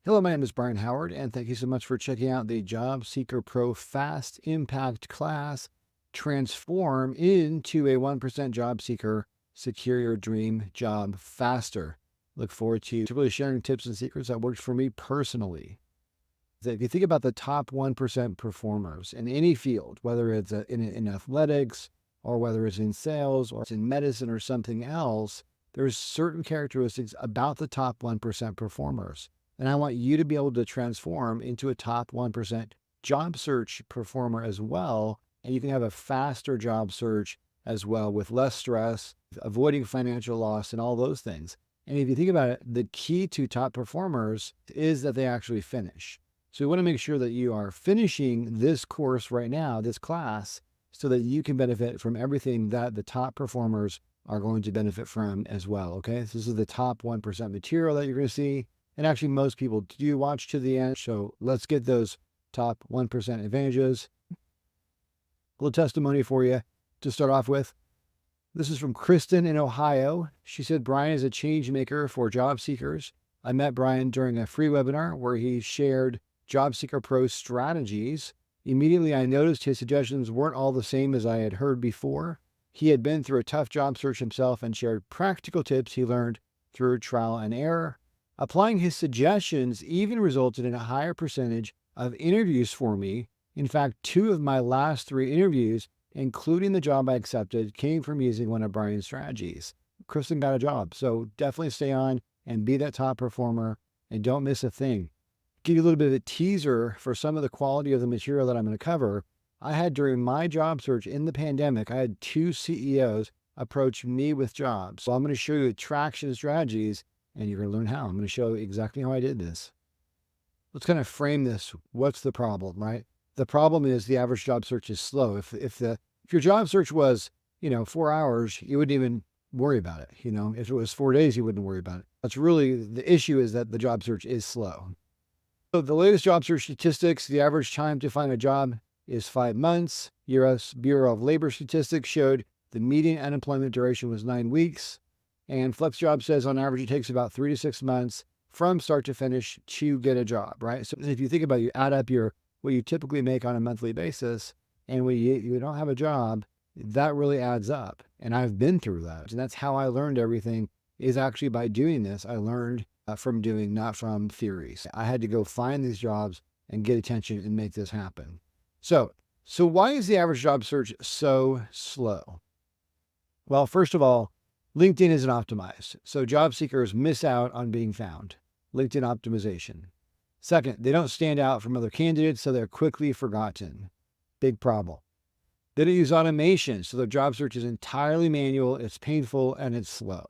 Hello, my name is Brian Howard, and thank you so much for checking out the Job Seeker Pro Fast Impact class. Transform into a 1% job seeker, secure your dream job faster. Look forward to really sharing tips and secrets that worked for me personally. So if you think about the top 1% performers in any field, whether it's in athletics or whether it's in sales or it's in medicine or something else, there's certain characteristics about the top 1% performers. And I want you to be able to transform into a top 1% job search performer as well. And you can have a faster job search as well with less stress, avoiding financial loss, and all those things. And if you think about it, the key to top performers is that they actually finish. So we want to make sure that you are finishing this course right now, this class, so that you can benefit from everything that the top performers are going to benefit from as well. Okay. So this is the top 1% material that you're going to see. And actually, most people do watch to the end. So let's get those top 1% advantages. A little testimony for you to start off with. This is from Kristen in Ohio. She said, Brian is a change maker for job seekers. I met Brian during a free webinar where he shared Job Seeker Pro strategies. Immediately, I noticed his suggestions weren't all the same as I had heard before. He had been through a tough job search himself and shared practical tips he learned through trial and error. Applying his suggestions even resulted in a higher percentage of interviews for me. In fact, 2 of my last 3 interviews, including the job I accepted, came from using one of Brian's strategies. Kristen got a job, so definitely stay on and be that top performer and don't miss a thing. Give you a little bit of a teaser for some of the quality of the material that I'm going to cover. I had during my job search in the pandemic, I had 2 CEOs approach me with jobs. So I'm going to show you traction strategies and you're going to learn how. I'm going to show you exactly how I did this. Let's kind of frame this. What's the problem, right? The problem is the average job search is slow. If your job search was, 4 hours, you wouldn't even worry about it. If it was 4 days, you wouldn't worry about it. That's really the issue, is that the job search is slow. So the latest job search statistics, the average time to find a job is 5 months. U.S. Bureau of Labor Statistics showed the median unemployment duration was 9 weeks. And FlexJob says on average, it takes about 3 to 6 months from start to finish to get a job, right? So if you think about it, you add up what you typically make on a monthly basis, and when you don't have a job, that really adds up. And I've been through that. And that's how I learned everything, is actually by doing this. I learned from doing, not from theories. I had to go find these jobs and get attention and make this happen. So why is the average job search so slow? Well, first of all, LinkedIn isn't optimized, so job seekers miss out on being found. LinkedIn optimization. Second, they don't stand out from other candidates, so they're quickly forgotten. Big problem. They don't use automation, so their job search is entirely manual, it's painful, and it's slow.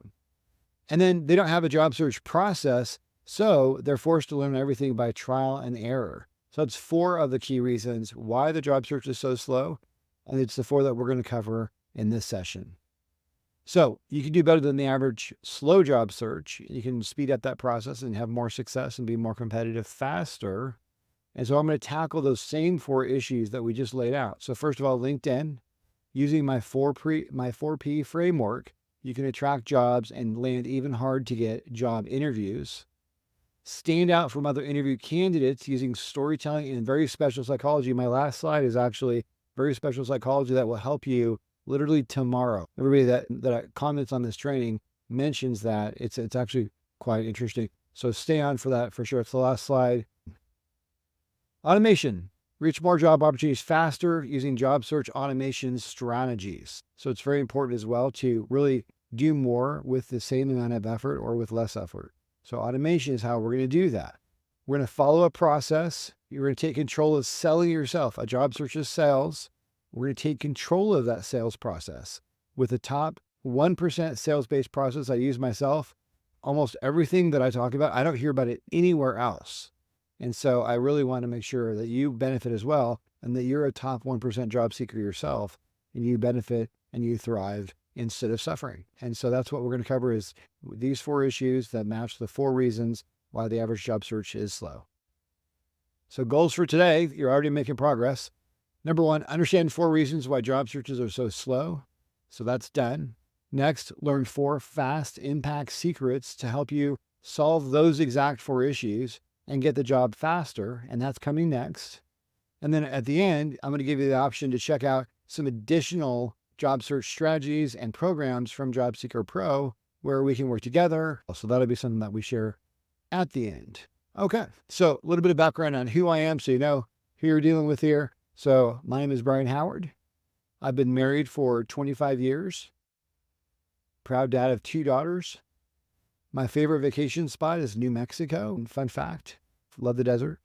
And then they don't have a job search process, so they're forced to learn everything by trial and error. So that's 4 of the key reasons why the job search is so slow, and it's the 4 that we're going to cover in this session. So you can do better than the average slow job search. You can speed up that process and have more success and be more competitive faster. And so I'm going to tackle those same 4 issues that we just laid out. So first of all, LinkedIn, using my 4P framework, you can attract jobs and land even hard to get job interviews. Stand out from other interview candidates using storytelling and very special psychology. My last slide is actually very special psychology that will help you literally tomorrow. Everybody that comments on this training mentions that. It's actually quite interesting. So stay on for that for sure. It's the last slide. Automation. Reach more job opportunities faster using job search automation strategies. So it's very important as well to really do more with the same amount of effort or with less effort. So automation is how we're going to do that. We're going to follow a process. You're going to take control of selling yourself. A job search is sales. We're going to take control of that sales process. With the top 1% sales-based process I use myself, almost everything that I talk about, I don't hear about it anywhere else. And so I really want to make sure that you benefit as well, and that you're a top 1% job seeker yourself, and you benefit and you thrive instead of suffering. And so that's what we're going to cover, is these 4 issues that match the 4 reasons why the average job search is slow. So goals for today, you're already making progress. Number 1, understand 4 reasons why job searches are so slow. So that's done. Next, learn 4 fast impact secrets to help you solve those exact 4 issues. and get the job faster. And that's coming next. And then at the end, I'm going to give you the option to check out some additional job search strategies and programs from Job Seeker Pro where we can work together. So that'll be something that we share at the end. Okay, so a little bit of background on who I am so you know who you're dealing with here. So my name is Brian Howard. I've been married for 25 years. Proud dad of 2 daughters. My favorite vacation spot is New Mexico. Fun fact, love the desert.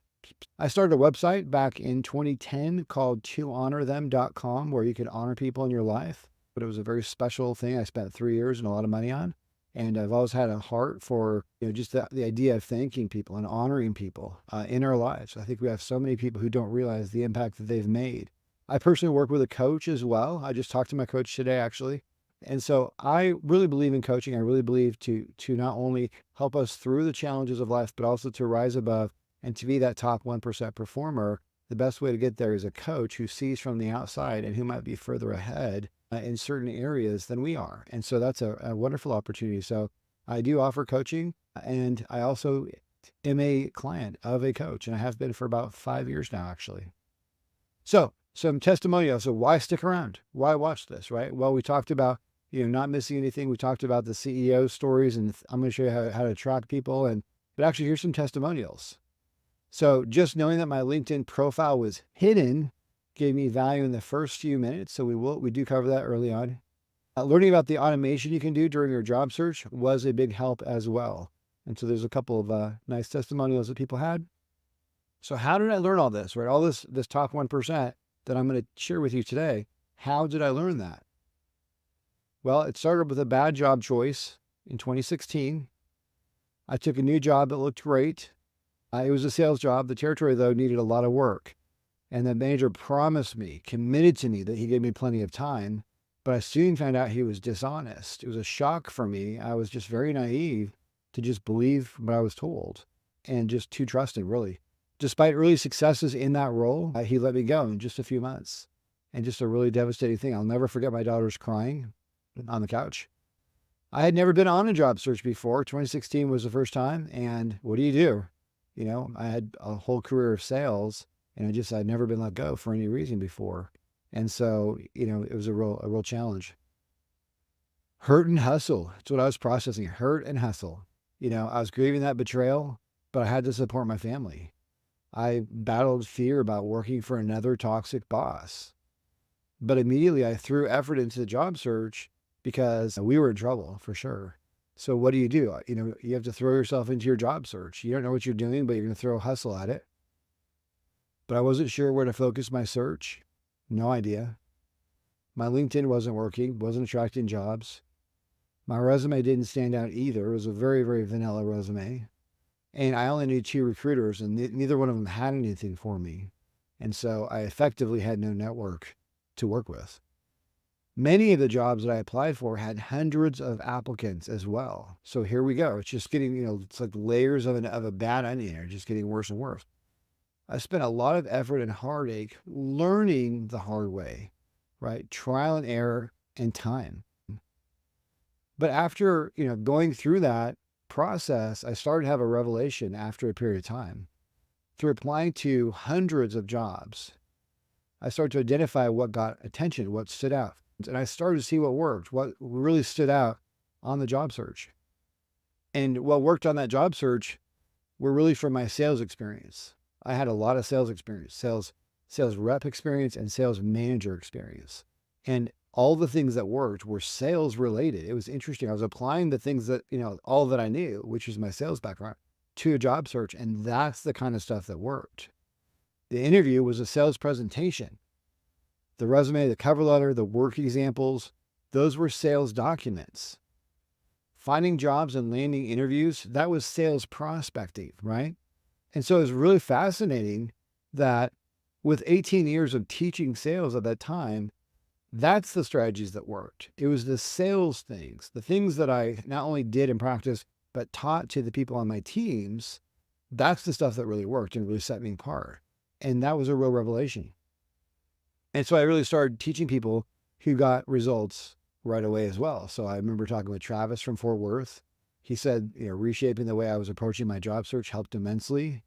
I started a website back in 2010 called tohonorthem.com where you could honor people in your life. But it was a very special thing I spent 3 years and a lot of money on. And I've always had a heart for, just the idea of thanking people and honoring people in our lives. I think we have so many people who don't realize the impact that they've made. I personally work with a coach as well. I just talked to my coach today, actually. And so I really believe in coaching. I really believe to not only help us through the challenges of life, but also to rise above and to be that top 1% performer. The best way to get there is a coach who sees from the outside and who might be further ahead in certain areas than we are. And so that's a wonderful opportunity. So I do offer coaching, and I also am a client of a coach, and I have been for about 5 years now, actually. So some testimonials. So why stick around? Why watch this, right? Well, we talked about, not missing anything. We talked about the CEO stories, and I'm going to show you how to attract people. But actually, here's some testimonials. So just knowing that my LinkedIn profile was hidden gave me value in the first few minutes. So we do cover that early on. Learning about the automation you can do during your job search was a big help as well. And so there's a couple of nice testimonials that people had. So how did I learn all this, right? All this top 1% that I'm going to share with you today. How did I learn that? Well, it started with a bad job choice in 2016. I took a new job that looked great. It was a sales job. The territory, though, needed a lot of work. And the manager promised me, committed to me that he gave me plenty of time. But I soon found out he was dishonest. It was a shock for me. I was just very naive to just believe what I was told and just too trusting, really. Despite early successes in that role, he let me go in just a few months. And just a really devastating thing. I'll never forget my daughters crying on the couch. I had never been on a job search before. 2016 was the first time. And what do? I had a whole career of sales, and I'd never been let go for any reason before. And so, it was a real challenge. Hurt and hustle. That's what I was processing. Hurt and hustle. I was grieving that betrayal, but I had to support my family. I battled fear about working for another toxic boss. But immediately I threw effort into the job search because we were in trouble for sure. So what do? You have to throw yourself into your job search. You don't know what you're doing, but you're going to throw a hustle at it. But I wasn't sure where to focus my search. No idea. My LinkedIn wasn't working, wasn't attracting jobs. My resume didn't stand out either. It was a very, very vanilla resume. And I only knew 2 recruiters, and neither one of them had anything for me. And so I effectively had no network to work with. Many of the jobs that I applied for had hundreds of applicants as well. So here we go. It's just getting, it's like layers of a bad onion here, just getting worse and worse. I spent a lot of effort and heartache learning the hard way, right? Trial and error and time. But after, going through that process, I started to have a revelation after a period of time. Through applying to hundreds of jobs, I started to identify what got attention, what stood out. And I started to see what worked, what really stood out on the job search. And what worked on that job search were really from my sales experience. I had a lot of sales experience, sales rep experience and sales manager experience. And all the things that worked were sales related. It was interesting. I was applying the things that, all that I knew, which is my sales background, to a job search. And that's the kind of stuff that worked. The interview was a sales presentation. The resume, the cover letter, the work examples, those were sales documents. Finding jobs and landing interviews, that was sales prospecting, right? And so it was really fascinating that with 18 years of teaching sales at that time, that's the strategies that worked. It was the sales things, the things that I not only did in practice, but taught to the people on my teams. That's the stuff that really worked and really set me apart. And that was a real revelation. And so I really started teaching people who got results right away as well. So I remember talking with Travis from Fort Worth. He said, reshaping the way I was approaching my job search helped immensely.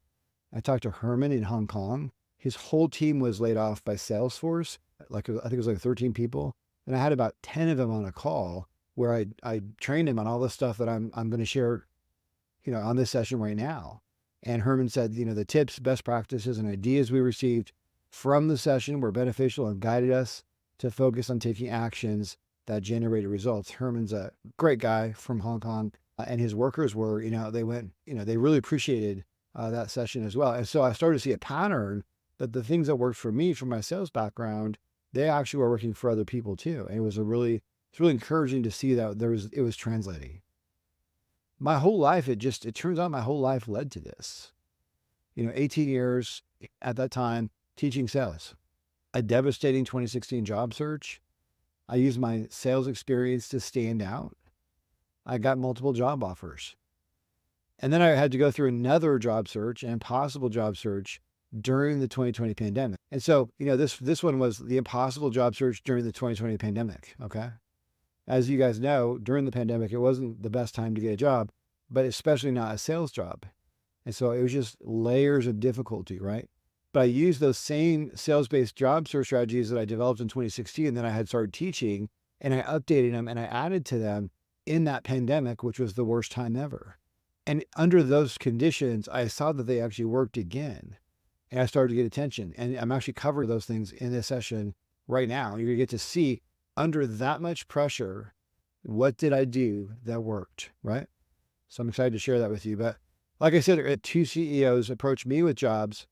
I talked to Herman in Hong Kong. His whole team was laid off by Salesforce. Like, I think it was like 13 people. And I had about 10 of them on a call where I trained him on all the stuff that I'm going to share, on this session right now. And Herman said, the tips, best practices, and ideas we received from the session were beneficial and guided us to focus on taking actions that generated results. Herman's a great guy from Hong Kong, and his workers were, they really appreciated that session as well. And so I started to see a pattern that the things that worked for me, from my sales background, they actually were working for other people too. And it's really encouraging to see that it was translating. My whole life, it turns out my whole life led to this. 18 years at that time teaching sales, a devastating 2016 job search. I used my sales experience to stand out. I got multiple job offers. And then I had to go through another job search and possible job search during the 2020 pandemic. And so, this one was the impossible job search during the 2020 pandemic. Okay. As you guys know, during the pandemic, it wasn't the best time to get a job, but especially not a sales job. And so it was just layers of difficulty, right? But I used those same sales-based job search strategies that I developed in 2016 that I had started teaching, and I updated them and I added to them in that pandemic, which was the worst time ever. And under those conditions, I saw that they actually worked again. And I started to get attention. And I'm actually covering those things in this session right now. You're going to get to see, under that much pressure, what did I do that worked, right? So I'm excited to share that with you. But like I said, 2 CEOs approached me with jobs,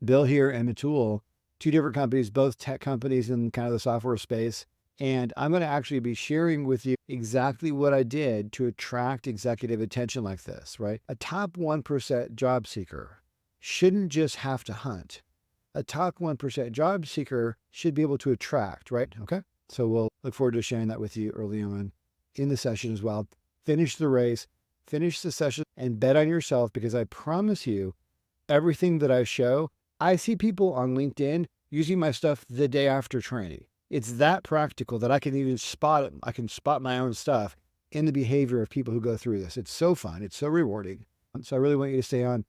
Bill here and Matul, 2 different companies, both tech companies in kind of the software space. And I'm going to actually be sharing with you exactly what I did to attract executive attention like this, right? A top 1% job seeker shouldn't just have to hunt. A top 1% job seeker should be able to attract, right? Okay. So we'll look forward to sharing that with you early on in the session as well. Finish the race, finish the session, and bet on yourself, because I promise you, everything that I show, I see people on LinkedIn using my stuff the day after training. It's that practical that I can even spot it. I can spot my own stuff in the behavior of people who go through this. It's so fun. It's so rewarding. So I really want you to stay on.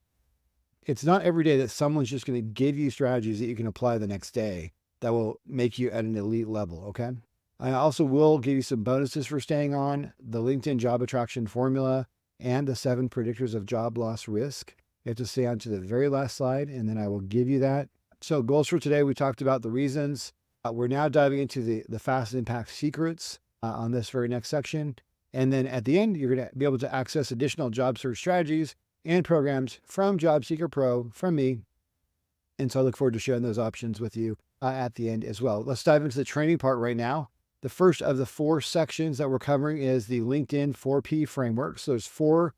It's not every day that someone's just going to give you strategies that you can apply the next day that will make you at an elite level, okay? I also will give you some bonuses for staying on: the LinkedIn job attraction formula and the 7 predictors of job loss risk. You have to stay on to the very last slide, and then I will give you that. So goals for today, we talked about the reasons. We're now diving into the fast impact secrets on this very next section. And then at the end, you're going to be able to access additional job search strategies and programs from Job Seeker Pro, from me. And so I look forward to sharing those options with you at the end as well. Let's dive into the training part right now. The first of the 4 sections that we're covering is the LinkedIn 4P framework. So there's four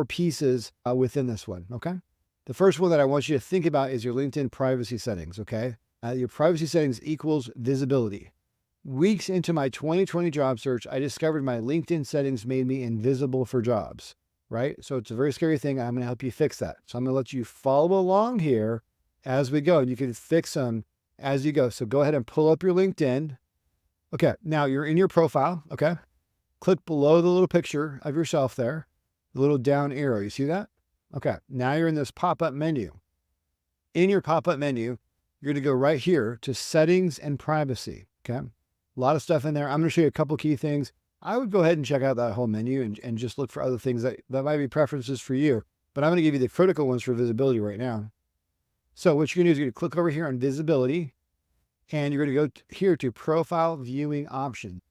pieces within this one, okay? The first one that I want you to think about is your LinkedIn privacy settings, okay? Your privacy settings equals visibility. Weeks into my 2020 job search, I discovered my LinkedIn settings made me invisible for jobs, right? So it's a very scary thing. I'm going to help you fix that. So I'm going to let you follow along here as we go, and you can fix them as you go. So go ahead and pull up your LinkedIn. Okay, now you're in your profile, okay? Click below the little picture of yourself there, the little down arrow. You see that? Okay, now you're in this pop-up menu. In your pop-up menu, you're going to go right here to settings and privacy, okay? A lot of stuff in there. I'm going to show you a couple key things. I would go ahead and check out that whole menu and just look for other things that might be preferences for you. But I'm going to give you the critical ones for visibility right now. So what you're going to do is you're going to click over here on visibility, and you're going to go here to profile viewing option.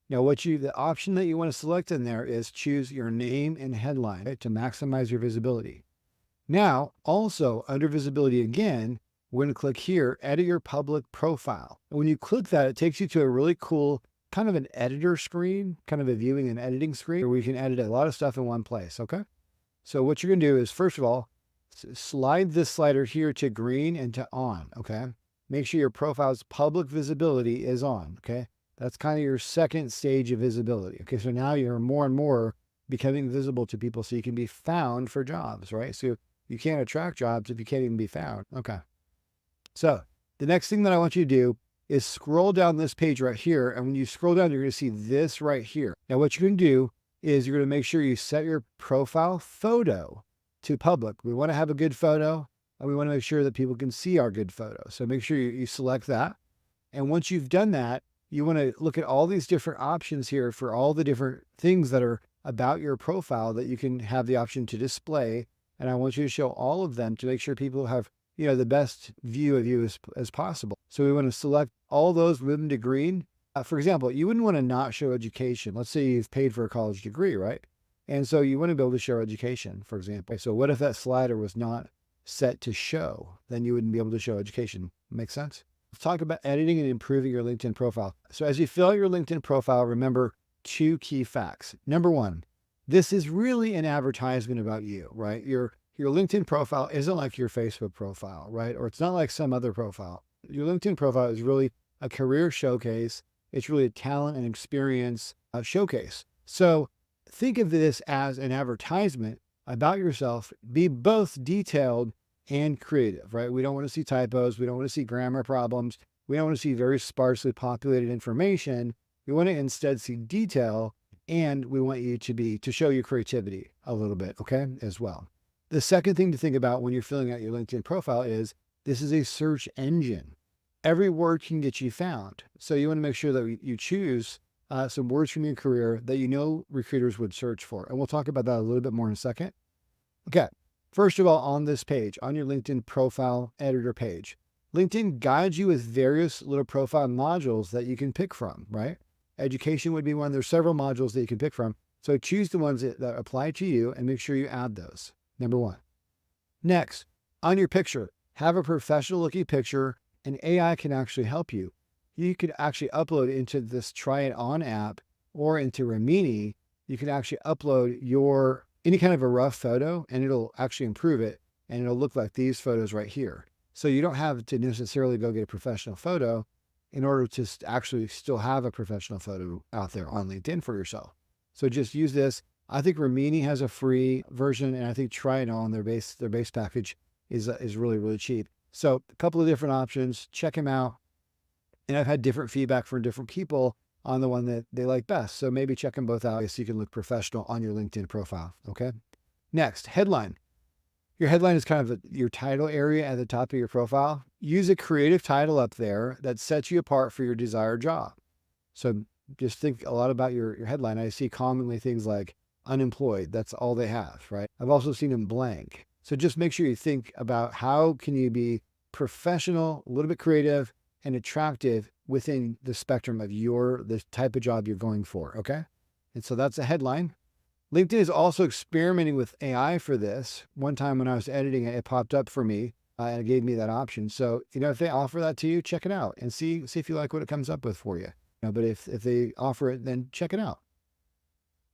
Now the option that you want to select in there is choose your name and headline, right, to maximize your visibility. Now, also under visibility again, we're going to click here, edit your public profile. And when you click that, it takes you to a really cool kind of an editor screen, kind of a viewing and editing screen, where we can edit a lot of stuff in one place, okay? So what you're going to do is, first of all, slide this slider here to green and to on, okay? Make sure your profile's public visibility is on, okay? That's kind of your second stage of visibility, okay? So now you're more and more becoming visible to people so you can be found for jobs, right? So you can't attract jobs if you can't even be found, okay? So the next thing that I want you to do is scroll down this page right here. And when you scroll down, you're going to see this right here. Now, what you're going to do is you're going to make sure you set your profile photo to public. We want to have a good photo, and we want to make sure that people can see our good photo. So make sure you select that. And once you've done that, you want to look at all these different options here for all the different things that are about your profile that you can have the option to display. And I want you to show all of them to make sure people have, the best view of you as possible. So we want to select all those, move them to green. For example, you wouldn't want to not show education. Let's say you've paid for a college degree, right? And so you want to be able to show education, for example. So what if that slider was not set to show? Then you wouldn't be able to show education. Make sense? Let's talk about editing and improving your LinkedIn profile. So as you fill out your LinkedIn profile, remember 2 key facts. Number 1, this is really an advertisement about you, right? Your LinkedIn profile isn't like your Facebook profile, right? Or it's not like some other profile. Your LinkedIn profile is really a career showcase. It's really a talent and experience showcase. So think of this as an advertisement about yourself. Be both detailed and creative, right? We don't want to see typos. We don't want to see grammar problems. We don't want to see very sparsely populated information. We want to instead see detail, and we want you to show your creativity a little bit, okay, as well. The second thing to think about when you're filling out your LinkedIn profile is this is a search engine. Every word can get you found. So you want to make sure that you choose some words from your career that recruiters would search for. And we'll talk about that a little bit more in a second. Okay. First of all, on this page, on your LinkedIn profile editor page, LinkedIn guides you with various little profile modules that you can pick from, right? Education would be one. There's several modules that you can pick from. So choose the ones that apply to you and make sure you add those. Number 1. Next, on your picture, have a professional looking picture, and AI can actually help you. You could actually upload into this Try It On app or into Rimini. You can actually upload any kind of a rough photo, and it'll actually improve it, and it'll look like these photos right here. So you don't have to necessarily go get a professional photo in order to actually still have a professional photo out there on LinkedIn for yourself. So just use this. I think Rimini has a free version, and I think Try It On, their base package is really, really cheap. So a couple of different options, check them out. And I've had different feedback from different people on the one that they like best. So maybe check them both out so you can look professional on your LinkedIn profile. Okay. Next, headline. Your headline is kind of your title area at the top of your profile. Use a creative title up there that sets you apart for your desired job. So just think a lot about your headline. I see commonly things like unemployed. That's all they have, right? I've also seen them blank. So just make sure you think about how can you be professional, a little bit creative, and attractive within the spectrum of the type of job you're going for, okay? And so that's a headline. LinkedIn is also experimenting with AI for this. One time when I was editing it, it popped up for me and it gave me that option. So, if they offer that to you, check it out and see if you like what it comes up with for you. But if they offer it, then check it out.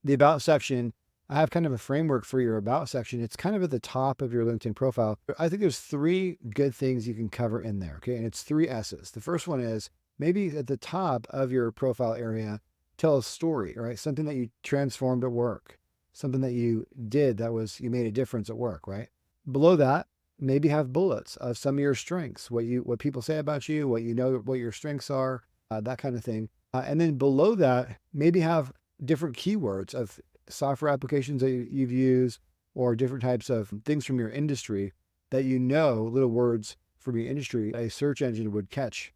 The About section, I have kind of a framework for your About section. It's kind of at the top of your LinkedIn profile. I think there's 3 good things you can cover in there, okay? And it's 3 S's. The first one is maybe at the top of your profile area, tell a story, right? Something that you transformed at work, something that you did you made a difference at work, right? Below that, maybe have bullets of some of your strengths, what people say about you, what your strengths are, that kind of thing. And then below that, maybe have different keywords of software applications that you've used or different types of things from your industry that little words from your industry, a search engine would catch.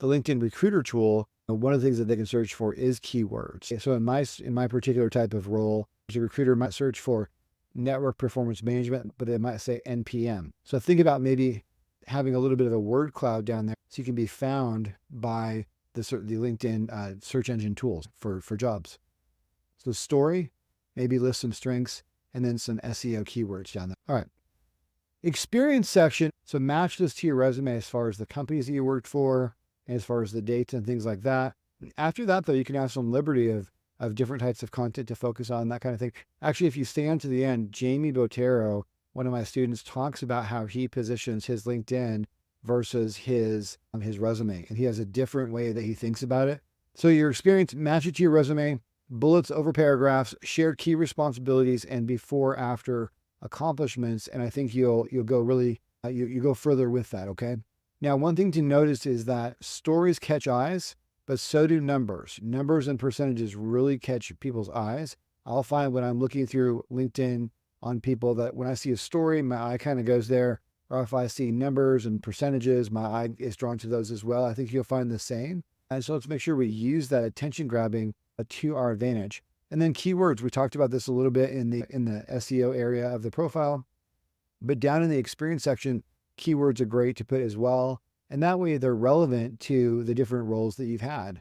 The LinkedIn Recruiter tool, one of the things that they can search for is keywords. So in my particular type of role, a recruiter might search for network performance management, but they might say NPM. So think about maybe having a little bit of a word cloud down there so you can be found by the LinkedIn search engine tools for jobs. So story, maybe list some strengths and then some SEO keywords down there. All right. Experience section. So match this to your resume as far as the companies that you worked for, and as far as the dates and things like that. After that, though, you can have some liberty of different types of content to focus on, that kind of thing. Actually, if you stay on to the end, Jamie Botero, one of my students, talks about how he positions his LinkedIn versus his resume. And he has a different way that he thinks about it. So your experience, match it to your resume, bullets over paragraphs, shared key responsibilities, and before, after accomplishments. And I think you'll go really, you go further with that, okay? Now, one thing to notice is that stories catch eyes, but so do numbers. Numbers and percentages really catch people's eyes. I'll find when I'm looking through LinkedIn on people that when I see a story, my eye kind of goes there. Or if I see numbers and percentages, my eye is drawn to those as well. I think you'll find the same. And so let's make sure we use that attention grabbing to our advantage. And then keywords, we talked about this a little bit in the SEO area of the profile, but down in the experience section, keywords are great to put as well. And that way they're relevant to the different roles that you've had.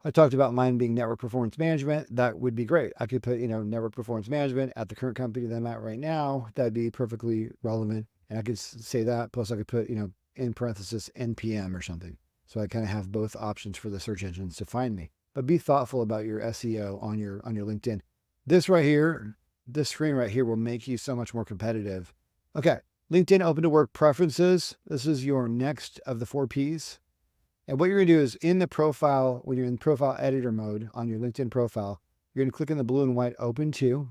I talked about mine being network performance management. That would be great. I could put, network performance management at the current company that I'm at right now. That'd be perfectly relevant. And I could say that, plus I could put, in parenthesis NPM or something. So I kind of have both options for the search engines to find me. But be thoughtful about your SEO on your LinkedIn. This screen right here will make you so much more competitive. Okay, LinkedIn open to work preferences. This is your next of the 4 Ps. And what you're gonna do is in the profile, when you're in profile editor mode on your LinkedIn profile, you're gonna click on the blue and white open to.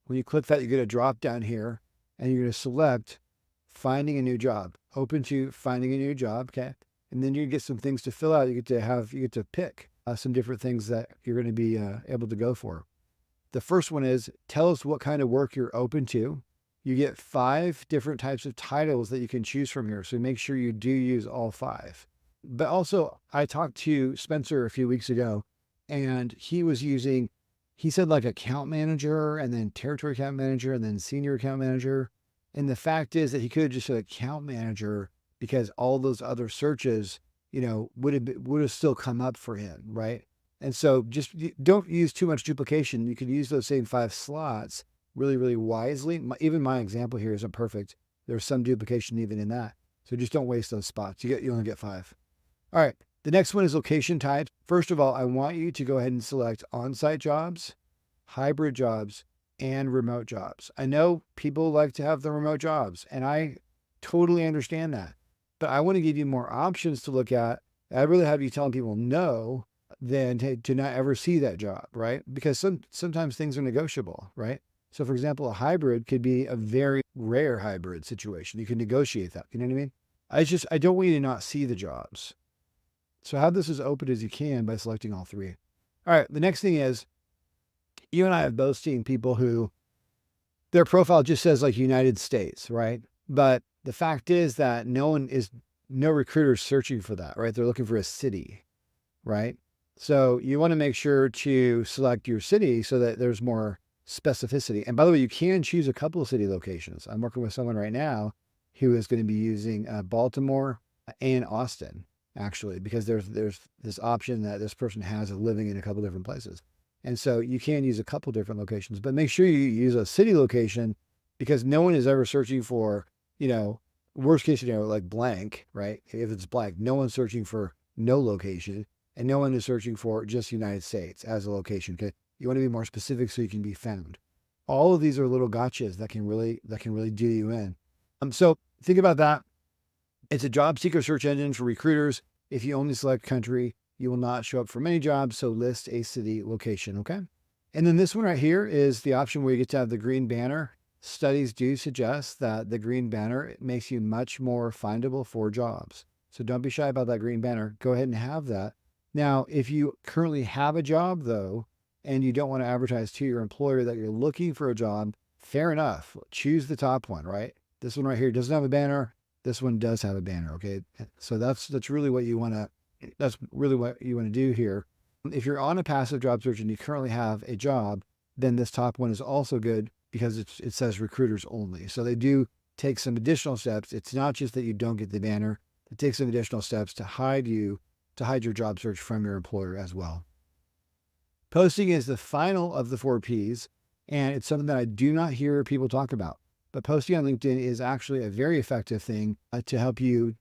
When you click that, you get a drop down here and you're gonna select finding a new job, open to finding a new job, okay? And then you get some things to fill out. You get to pick some different things that you're gonna be able to go for. The first one is tell us what kind of work you're open to. You get 5 different types of titles that you can choose from here. So make sure you do use all 5. But also, I talked to Spencer a few weeks ago, and he said like account manager and then territory account manager and then senior account manager. And the fact is that he could have just said account manager because all those other searches, would have still come up for him, right? And so just don't use too much duplication. You can use those same 5 slots really, really wisely. Even my example here isn't perfect. There's some duplication even in that. So just don't waste those spots. You only get 5. All right, the next one is location types. First of all, I want you to go ahead and select on-site jobs, hybrid jobs, and remote jobs. I know people like to have the remote jobs, and I totally understand that. But I want to give you more options to look at. I'd rather have you telling people no than to not ever see that job, right? Because sometimes things are negotiable, right? So for example, a hybrid could be a very rare hybrid situation. You can negotiate that, you know what I mean? I don't want you to not see the jobs. So have this as open as you can by selecting all 3. All right, the next thing is, you and I have both seen people who their profile just says like United States, right? But the fact is that no recruiter is searching for that, right? They're looking for a city, right? So you want to make sure to select your city so that there's more specificity. And by the way, you can choose a couple of city locations. I'm working with someone right now who is going to be using Baltimore and Austin, actually, because there's this option that this person has of living in a couple different places. And so you can use a couple different locations, but make sure you use a city location because no one is ever searching for, worst case scenario, like blank, right? If it's blank, no one's searching for no location and no one is searching for just United States as a location. Okay. You want to be more specific so you can be found. All of these are little gotchas that can really do you in. So think about that. It's a job seeker search engine for recruiters. If you only select country, you will not show up for many jobs. So list a city location. Okay. And then this one right here is the option where you get to have the green banner. Studies do suggest that the green banner makes you much more findable for jobs. So don't be shy about that green banner. Go ahead and have that. Now, if you currently have a job though, and you don't want to advertise to your employer that you're looking for a job, fair enough. Choose the top one, right? This one right here doesn't have a banner. This one does have a banner, okay? So that's really what you want to do here. If you're on a passive job search and you currently have a job, then this top one is also good because it says recruiters only. So they do take some additional steps. It's not just that you don't get the banner. It takes some additional steps to hide your job search from your employer as well. Posting is the final of the 4 Ps, and it's something that I do not hear people talk about. But posting on LinkedIn is actually a very effective thing to help you,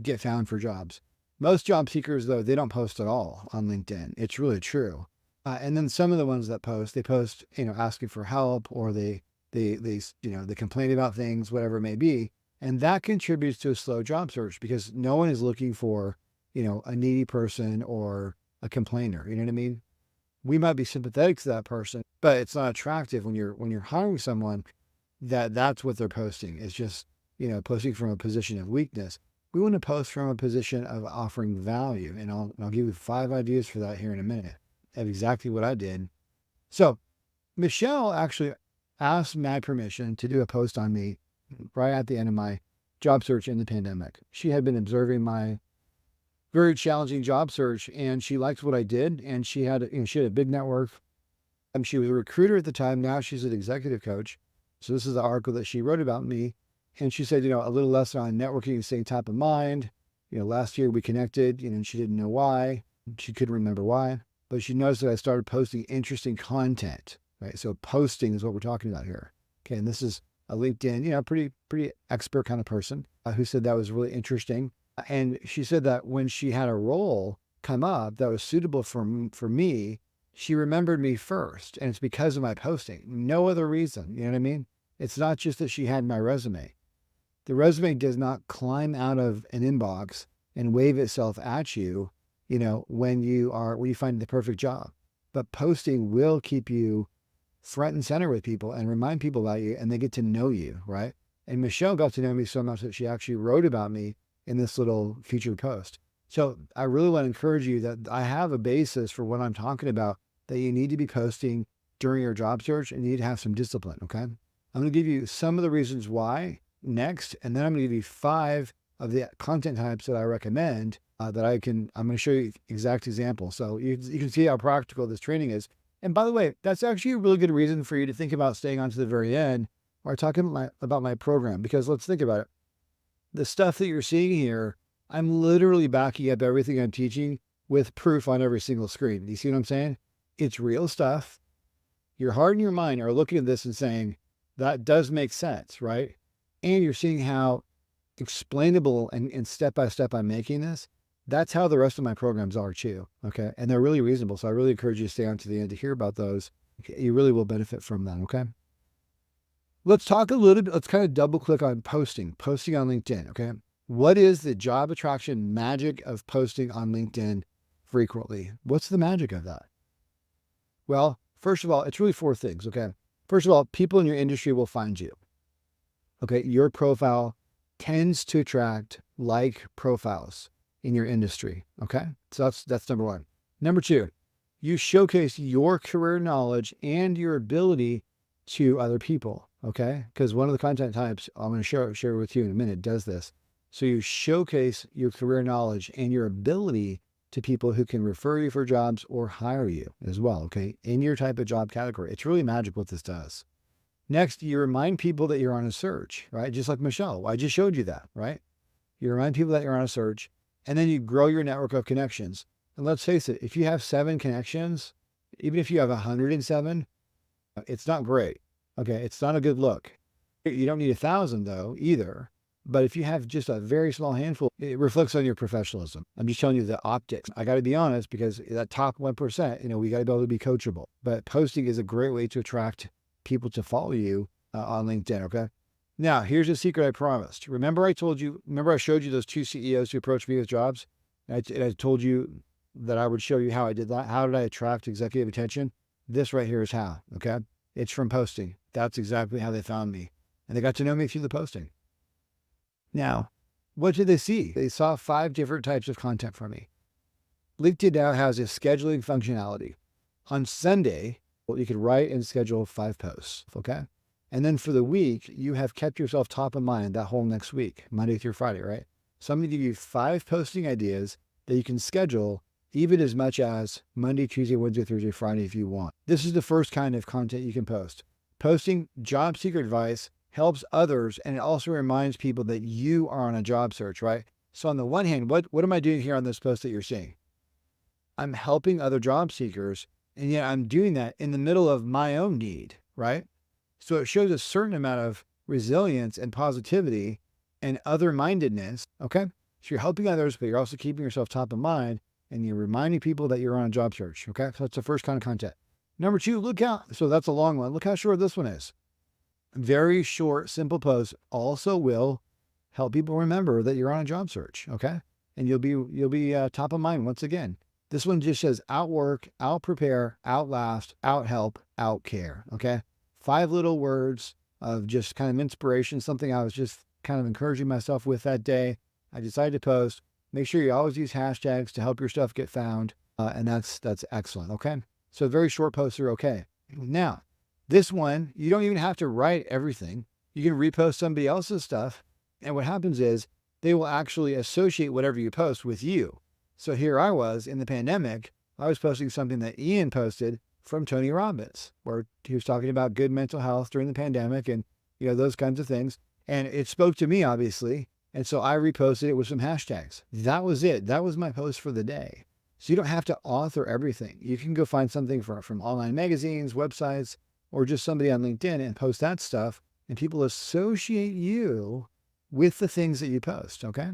get found for jobs. Most job seekers, though, they don't post at all on LinkedIn. It's really true. And then some of the ones that they post, asking for help, or they complain about things, whatever it may be. And that contributes to a slow job search because no one is looking for, a needy person or a complainer. You know what I mean? We might be sympathetic to that person, but it's not attractive when you're hiring someone that's what they're posting. It's just, posting from a position of weakness. We want to post from a position of offering value. And I'll give you 5 ideas for that here in a minute of exactly what I did. So Michelle actually asked my permission to do a post on me right at the end of my job search in the pandemic. She had been observing my very challenging job search, and she liked what I did. And she had a big network. She was a recruiter at the time. Now she's an executive coach. So this is the article that she wrote about me. And she said, a little lesson on networking, staying top of mind. Last year we connected, and she didn't know why. She couldn't remember why, but she noticed that I started posting interesting content, right? So posting is what we're talking about here. Okay. And this is a LinkedIn, pretty expert kind of person who said that was really interesting. And she said that when she had a role come up that was suitable for me, she remembered me first. And it's because of my posting. No other reason. You know what I mean? It's not just that she had my resume. The resume does not climb out of an inbox and wave itself at you, when you find the perfect job. But posting will keep you front and center with people and remind people about you, and they get to know you, right? And Michelle got to know me so much that she actually wrote about me in this little featured post. So I really want to encourage you that I have a basis for what I'm talking about, that you need to be posting during your job search, and you need to have some discipline, okay? I'm going to give you some of the reasons why next, and then I'm going to give you 5 of the content types that I recommend I'm going to show you exact examples. So you can see how practical this training is. And by the way, that's actually a really good reason for you to think about staying on to the very end while talking about my program, because let's think about it. The stuff that you're seeing here, I'm literally backing up everything I'm teaching with proof on every single screen. Do you see what I'm saying? It's real stuff. Your heart and your mind are looking at this and saying, that does make sense, right? And you're seeing how explainable and step-by-step I'm making this. That's how the rest of my programs are too, okay? And they're really reasonable. So I really encourage you to stay on to the end to hear about those. Okay? You really will benefit from that, okay? Let's talk a little bit, let's kind of double click on posting on LinkedIn, okay? What is the job attraction magic of posting on LinkedIn frequently? What's the magic of that? Well, first of all, it's really 4 things, okay? First of all, people in your industry will find you. Okay, your profile tends to attract like profiles in your industry, okay? So that's number 1. Number 2, you showcase your career knowledge and your ability to other people, okay? Because one of the content types I'm going to share with you in a minute does this. So you showcase your career knowledge and your ability to people who can refer you for jobs or hire you as well, okay? In your type of job category. It's really magic what this does. Next, you remind people that you're on a search, right? Just like Michelle, I just showed you that, right? You remind people that you're on a search, and then you grow your network of connections. And let's face it, if you have 7 connections, even if you have 107, it's not great, okay? It's not a good look. You don't need 1,000 though, either. But if you have just a very small handful, it reflects on your professionalism. I'm just showing you the optics. I got to be honest, because that top 1%, we got to be able to be coachable. But posting is a great way to attract people to follow you on LinkedIn, okay? Now, here's a secret I promised. Remember I showed you those 2 CEOs who approached me with jobs? And I told you that I would show you how I did that. How did I attract executive attention? This right here is how, okay? It's from posting. That's exactly how they found me. And they got to know me through the posting. Now, what did they see? They saw 5 different types of content from me. LinkedIn now has a scheduling functionality. On Sunday, you can write and schedule 5 posts, okay? And then for the week, you have kept yourself top of mind that whole next week, Monday through Friday, right? So I'm going to give you 5 posting ideas that you can schedule even as much as Monday, Tuesday, Wednesday, Thursday, Friday if you want. This is the first kind of content you can post. Posting job seeker advice helps others, and it also reminds people that you are on a job search, right? So on the one hand, what am I doing here on this post that you're seeing? I'm helping other job seekers, and yet I'm doing that in the middle of my own need, right? So it shows a certain amount of resilience and positivity and other-mindedness, okay? So you're helping others, but you're also keeping yourself top of mind, and you're reminding people that you're on a job search, okay? So that's the first kind of content. Number 2, so that's a long one. Look how short this one is. Very short, simple posts also will help people remember that you're on a job search, okay? And you'll be top of mind once again. This one just says outwork, out-prepare, outlast, out-help, out-care, okay? 5 little words of just kind of inspiration, something I was just kind of encouraging myself with that day. I decided to post. Make sure you always use hashtags to help your stuff get found, and that's excellent, okay? So very short posts are okay. Now, This one, you don't even have to write everything. You can repost somebody else's stuff. And what happens is they will actually associate whatever you post with you. So here I was in the pandemic, I was posting something that Ian posted from Tony Robbins, where he was talking about good mental health during the pandemic and, those kinds of things. And it spoke to me, obviously. And so I reposted it with some hashtags. That was it. That was my post for the day. So you don't have to author everything. You can go find something from online magazines, websites, or just somebody on LinkedIn and post that stuff. And people associate you with the things that you post, okay?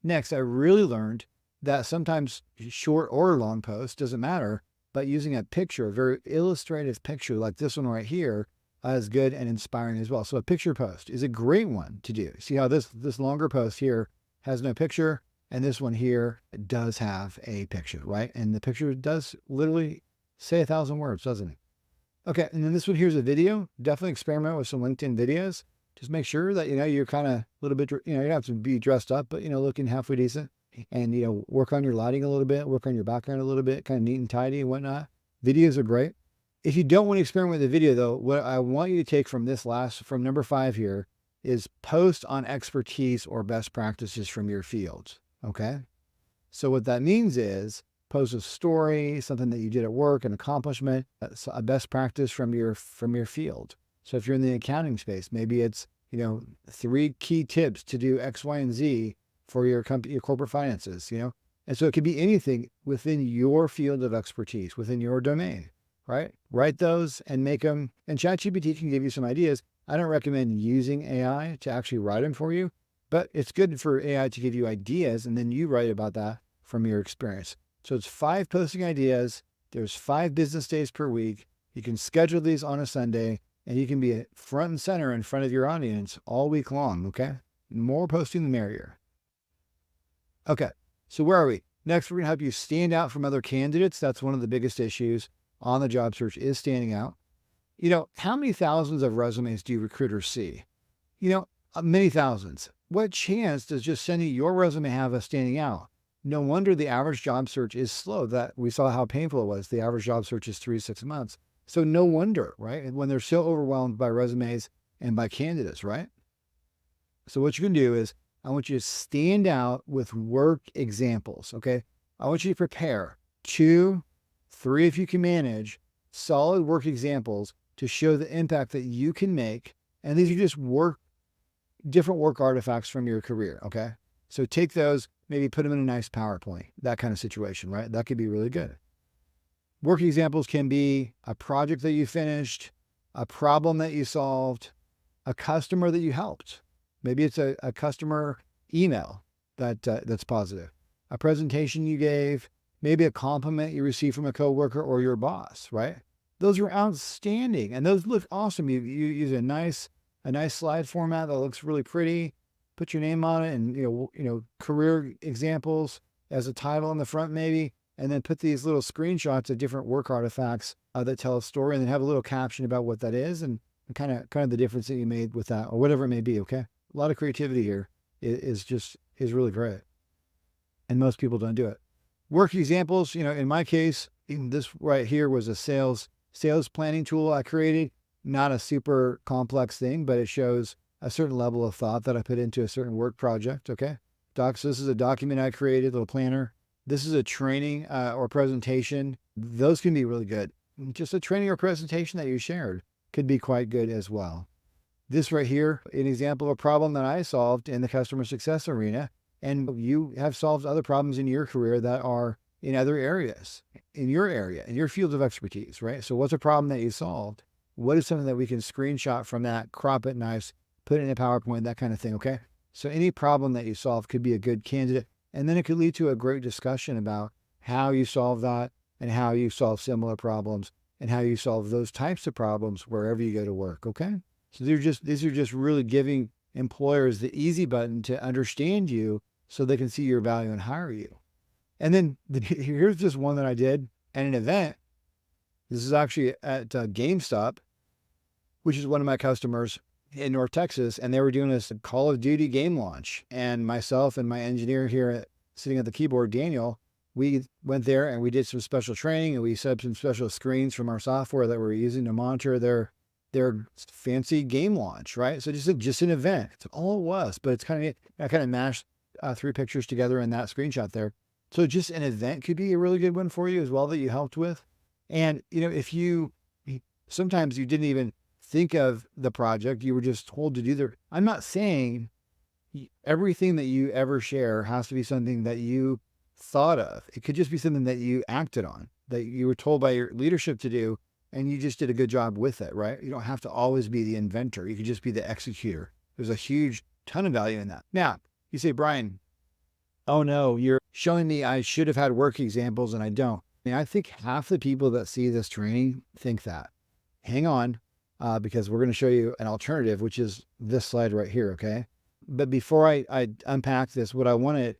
Next, I really learned that sometimes short or long posts, doesn't matter, but using a picture, a very illustrative picture like this one right here, is good and inspiring as well. So a picture post is a great one to do. See how this longer post here has no picture, and this one here does have a picture, right? And the picture does literally say 1,000 words, doesn't it? Okay, and then this one here's a video. Definitely experiment with some LinkedIn videos. Just make sure that, you're kind of a little bit, you don't have to be dressed up, but, looking halfway decent. And, work on your lighting a little bit, work on your background a little bit, kind of neat and tidy and whatnot. Videos are great. If you don't want to experiment with the video though, what I want you to take from from number 5 here is post on expertise or best practices from your field. Okay. So what that means is post a story, something that you did at work, an accomplishment, a best practice from your field. So if you're in the accounting space, maybe it's, 3 key tips to do X, Y, and Z for your company, your corporate finances, And so it could be anything within your field of expertise, within your domain, right? Write those and make them, and ChatGPT can give you some ideas. I don't recommend using AI to actually write them for you, but it's good for AI to give you ideas and then you write about that from your experience. So it's 5 posting ideas. There's 5 business days per week. You can schedule these on a Sunday and you can be front and center in front of your audience all week long. Okay. More posting, the merrier. Okay. So where are we? Next, we're going to help you stand out from other candidates. That's one of the biggest issues on the job search is standing out. How many thousands of resumes do recruiters see? Many thousands. What chance does just sending your resume have of standing out? No wonder the average job search is slow. That we saw how painful it was. The average job search is 3 to 6 months. So no wonder, right? And when they're so overwhelmed by resumes and by candidates, right? So what you can do is I want you to stand out with work examples, okay? I want you to prepare 2, 3 if you can manage solid work examples to show the impact that you can make. And these are just different work artifacts from your career, okay? So take those, maybe put them in a nice PowerPoint, that kind of situation, right? That could be really good. Work examples can be a project that you finished, a problem that you solved, a customer that you helped. Maybe it's a customer email that's positive, a presentation you gave, maybe a compliment you received from a coworker or your boss, right? Those are outstanding and those look awesome. You use a nice slide format that looks really pretty. Put your name on it and career examples as a title on the front maybe, and then put these little screenshots of different work artifacts that tell a story, and then have a little caption about what that is and kind of the difference that you made with that or whatever it may be. Okay, a lot of creativity here is really great, and most people don't do it. Work examples, in my case, even this right here was a sales planning tool I created. Not a super complex thing, but it shows a certain level of thought that I put into a certain work project. Okay. So this is a document I created, a little planner. This is a training or presentation. Those can be really good. Just a training or presentation that you shared could be quite good as well. This right here, an example of a problem that I solved in the customer success arena. And you have solved other problems in your career that are in other areas, in your area, in your field of expertise, right? So what's a problem that you solved? What is something that we can screenshot from that, crop it nice, put it in a PowerPoint, that kind of thing, okay? So any problem that you solve could be a good candidate. And then it could lead to a great discussion about how you solve that and how you solve similar problems and how you solve those types of problems wherever you go to work, okay? So these are just really giving employers the easy button to understand you so they can see your value and hire you. And then here's just one that I did at an event. This is actually at GameStop, which is one of my customers in North Texas. And they were doing this Call of Duty game launch. And myself and my engineer here sitting at the keyboard, Daniel, we went there and we did some special training, and we set up some special screens from our software that we're using to monitor their fancy game launch, right? So just an event. It's all it was, but it's I kind of mashed 3 pictures together in that screenshot there. So just an event could be a really good one for you as well that you helped with. And, if sometimes you didn't even think of the project, you were just told to do I'm not saying everything that you ever share has to be something that you thought of. It could just be something that you acted on, that you were told by your leadership to do, and you just did a good job with it, right? You don't have to always be the inventor. You could just be the executor. There's a huge ton of value in that. Now, you say, Brian, oh no, you're showing me I should have had work examples and I don't. I think half the people that see this training think that. Hang on, because we're going to show you an alternative, which is this slide right here, okay? But before I unpack this, what I want to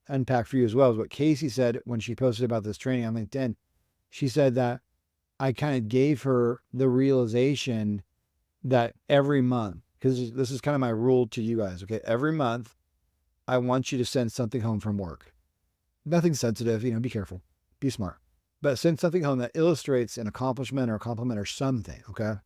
unpack for you as well is what Casey said when she posted about this training on LinkedIn. She said that I kind of gave her the realization that every month, because this is kind of my rule to you guys, okay? Every month, I want you to send something home from work. Nothing sensitive, be careful, be smart. But send something home that illustrates an accomplishment or a compliment or something, okay?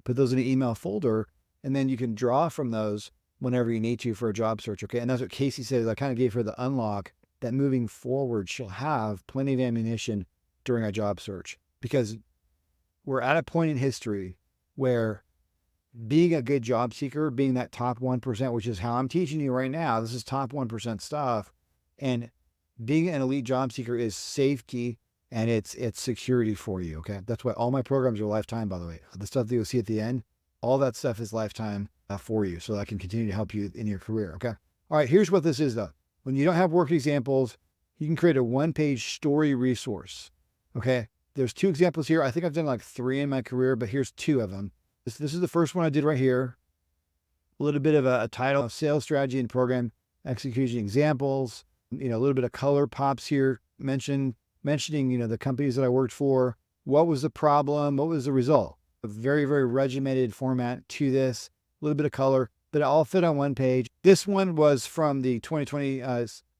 Put those in an email folder, and then you can draw from those whenever you need to for a job search, okay? And that's what Casey said, is I kind of gave her the unlock that moving forward, she'll have plenty of ammunition during a job search, because we're at a point in history where being a good job seeker, being that top 1%, which is how I'm teaching you right now, this is top 1% stuff, and being an elite job seeker is safety and it's security for you, okay? That's why all my programs are lifetime, by the way. The stuff that you'll see at the end, all that stuff is lifetime for you, so that I can continue to help you in your career, okay? All right, here's what this is though. When you don't have work examples, you can create a 1-page story resource, okay? There's 2 examples here. I think I've done like 3 in my career, but here's 2 of them. This is the first one I did right here. A little bit of a title of sales strategy and program execution examples, a little bit of color pops here, mentioning, the companies that I worked for. What was the problem? What was the result? A very, very regimented format to this, a little bit of color, but it all fit on 1 page. This one was from the 2020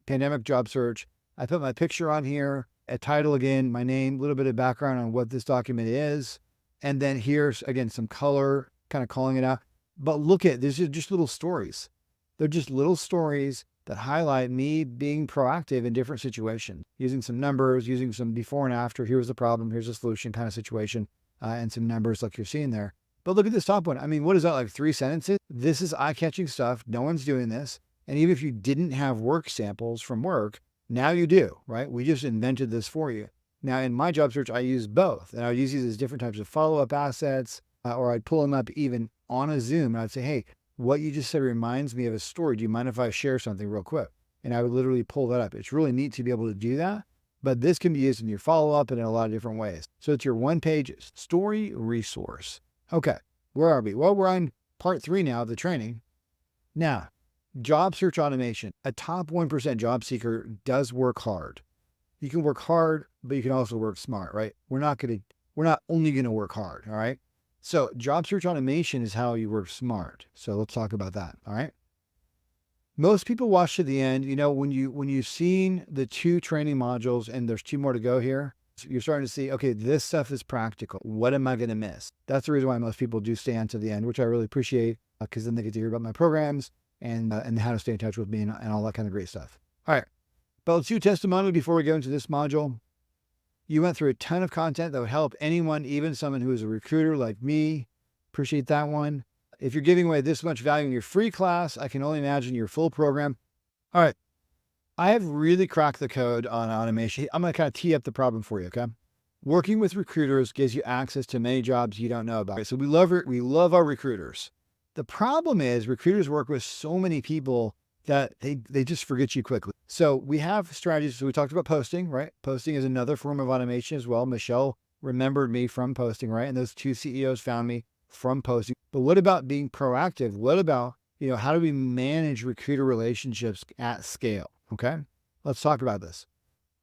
pandemic job search. I put my picture on here, a title again, my name, a little bit of background on what this document is. And then here's, again, some color, kind of calling it out. But look at, these are just little stories. They're just little stories that highlight me being proactive in different situations, using some numbers, using some before and after. Here's the problem, here's the solution kind of situation, and some numbers like you're seeing there. But look at this top one. I mean, what is that, like 3 sentences? This is eye-catching stuff. No one's doing this. And even if you didn't have work samples from work, now you do, right? We just invented this for you. Now, in my job search, I use both. And I would use these as different types of follow-up assets, or I'd pull them up even on a Zoom. And I'd say, hey, what you just said reminds me of a story. Do you mind if I share something real quick? And I would literally pull that up. It's really neat to be able to do that. But this can be used in your follow-up and in a lot of different ways. So it's your 1-page story resource. Okay, where are we? Well, we're on part 3 now of the training. Now, job search automation. A top 1% job seeker does work hard. You can work hard, but you can also work smart, right? We're not only going to work hard, all right? So job search automation is how you work smart. So let's talk about that, all right? Most people watch to the end. When you've seen the 2 training modules, and there's 2 more to go here, you're starting to see, okay, this stuff is practical. What am I going to miss? That's the reason why most people do stay on to the end, which I really appreciate, because then they get to hear about my programs and how to stay in touch with me and all that kind of great stuff. All right, but let's do testimonial before we go into this module. You went through a ton of content that would help anyone, even someone who is a recruiter like me. Appreciate that one. If you're giving away this much value in your free class, I can only imagine your full program. All right. I have really cracked the code on automation. I'm going to kind of tee up the problem for you, okay? Working with recruiters gives you access to many jobs you don't know about. So we love our recruiters. The problem is recruiters work with so many people that they just forget you quickly. So we have strategies. So we talked about posting, right? Posting is another form of automation as well. Michelle remembered me from posting, right? And those 2 CEOs found me from posting. But what about being proactive? What about, how do we manage recruiter relationships at scale? Okay, let's talk about this.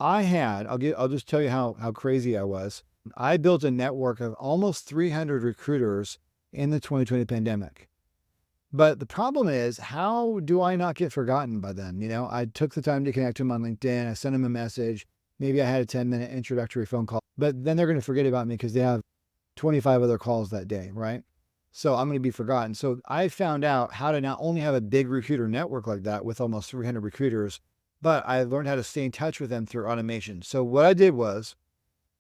I'll just tell you how crazy I was. I built a network of almost 300 recruiters in the 2020 pandemic. But the problem is, how do I not get forgotten by them? I took the time to connect them on LinkedIn. I sent them a message. Maybe I had a 10-minute introductory phone call, but then they're going to forget about me because they have 25 other calls that day, right? So I'm going to be forgotten. So I found out how to not only have a big recruiter network like that with almost 300 recruiters, but I learned how to stay in touch with them through automation. So what I did was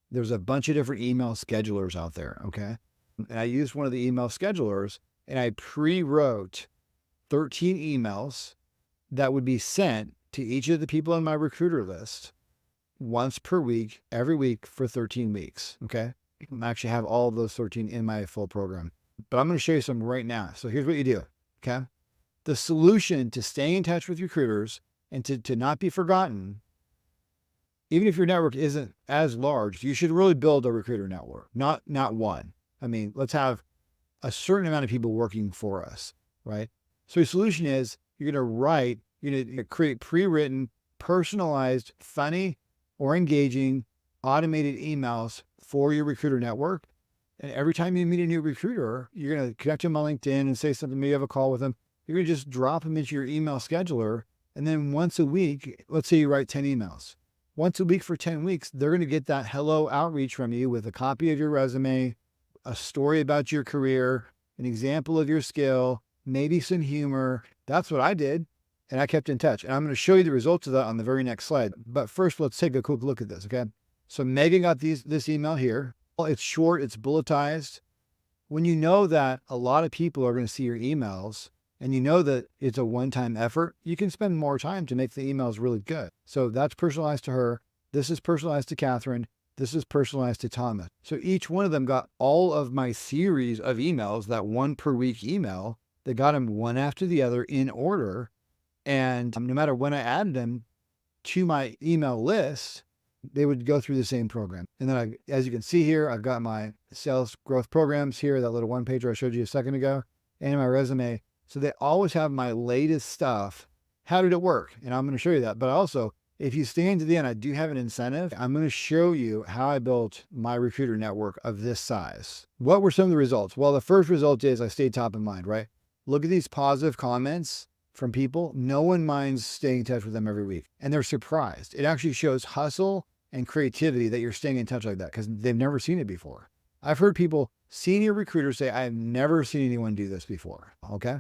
there's a bunch of different email schedulers out there. Okay. And I used one of the email schedulers and I pre-wrote 13 emails that would be sent to each of the people on my recruiter list once per week, every week for 13 weeks. Okay. I actually have all of those 13 in my full program, but I'm going to show you some right now. So here's what you do. Okay. The solution to staying in touch with recruiters and to not be forgotten, even if your network isn't as large, you should really build a recruiter network, not one. I mean, let's have a certain amount of people working for us, right? So your solution is you're going to create pre-written, personalized, funny or engaging automated emails for your recruiter network. And every time you meet a new recruiter, you're going to connect them on LinkedIn and say something, maybe you have a call with them. You're going to just drop them into your email scheduler. And then once a week, let's say you write 10 emails. Once a week for 10 weeks, they're going to get that hello outreach from you with a copy of your resume, a story about your career, an example of your skill, maybe some humor. That's what I did. And I kept in touch. And I'm going to show you the results of that on the very next slide. But first, let's take a quick look at this, okay? So Megan got this email here. It's short, it's bulletized. When you know that a lot of people are going to see your emails and you know that it's a one-time effort, you can spend more time to make the emails really good. So that's personalized to her. This is personalized to Catherine. This is personalized to Thomas. So each one of them got all of my series of emails, that one per week email. They got them one after the other in order. And no matter when I added them to my email list, they would go through the same program. And then as you can see here, I've got my sales growth programs here, that little one pager I showed you a second ago, and my resume. So they always have my latest stuff. How did it work? And I'm going to show you that. But also, if you stay into the end, I do have an incentive. I'm going to show you how I built my recruiter network of this size. What were some of the results? Well, the first result is I stayed top of mind, right? Look at these positive comments from people. No one minds staying in touch with them every week. And they're surprised. It actually shows hustle and creativity that you're staying in touch like that because they've never seen it before. I've heard people, senior recruiters, say, I've never seen anyone do this before. Okay.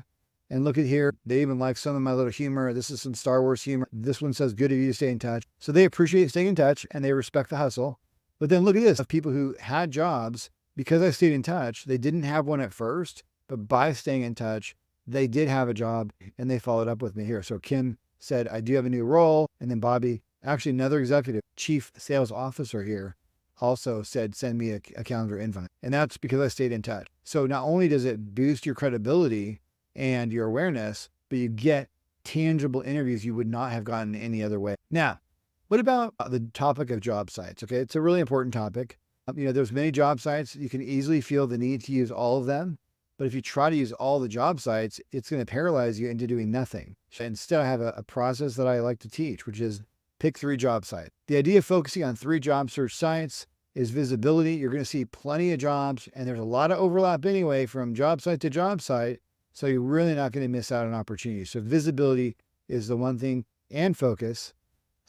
And look at here. They even like some of my little humor. This is some Star Wars humor. This one says, good of you to stay in touch. So they appreciate staying in touch and they respect the hustle. But then look at this. Of people who had jobs because I stayed in touch, they didn't have one at first, but by staying in touch, they did have a job and they followed up with me here. So Kim said, I do have a new role. And then Bobby, actually another executive, chief sales officer here, also said, send me a calendar invite. And that's because I stayed in touch. So not only does it boost your credibility and your awareness, but you get tangible interviews you would not have gotten any other way. Now, what about the topic of job sites? Okay, it's a really important topic. There's many job sites. You can easily feel the need to use all of them. But if you try to use all the job sites, it's going to paralyze you into doing nothing. Instead, I have a process that I like to teach, which is pick 3 job sites. The idea of focusing on 3 job search sites is visibility. You're going to see plenty of jobs, and there's a lot of overlap anyway from job site to job site. So you're really not going to miss out on opportunities. So visibility is the one thing, and focus.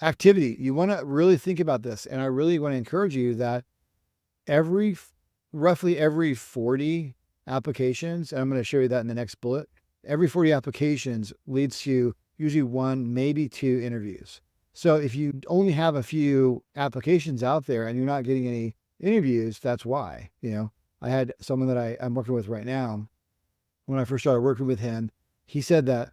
Activity, you want to really think about this. And I really want to encourage you that roughly every 40 applications, and I'm going to show you that in the next bullet, every 40 applications leads to usually 1, maybe 2 interviews. So if you only have a few applications out there and you're not getting any interviews, that's why. I had someone that I'm working with right now. When I first started working with him, he said that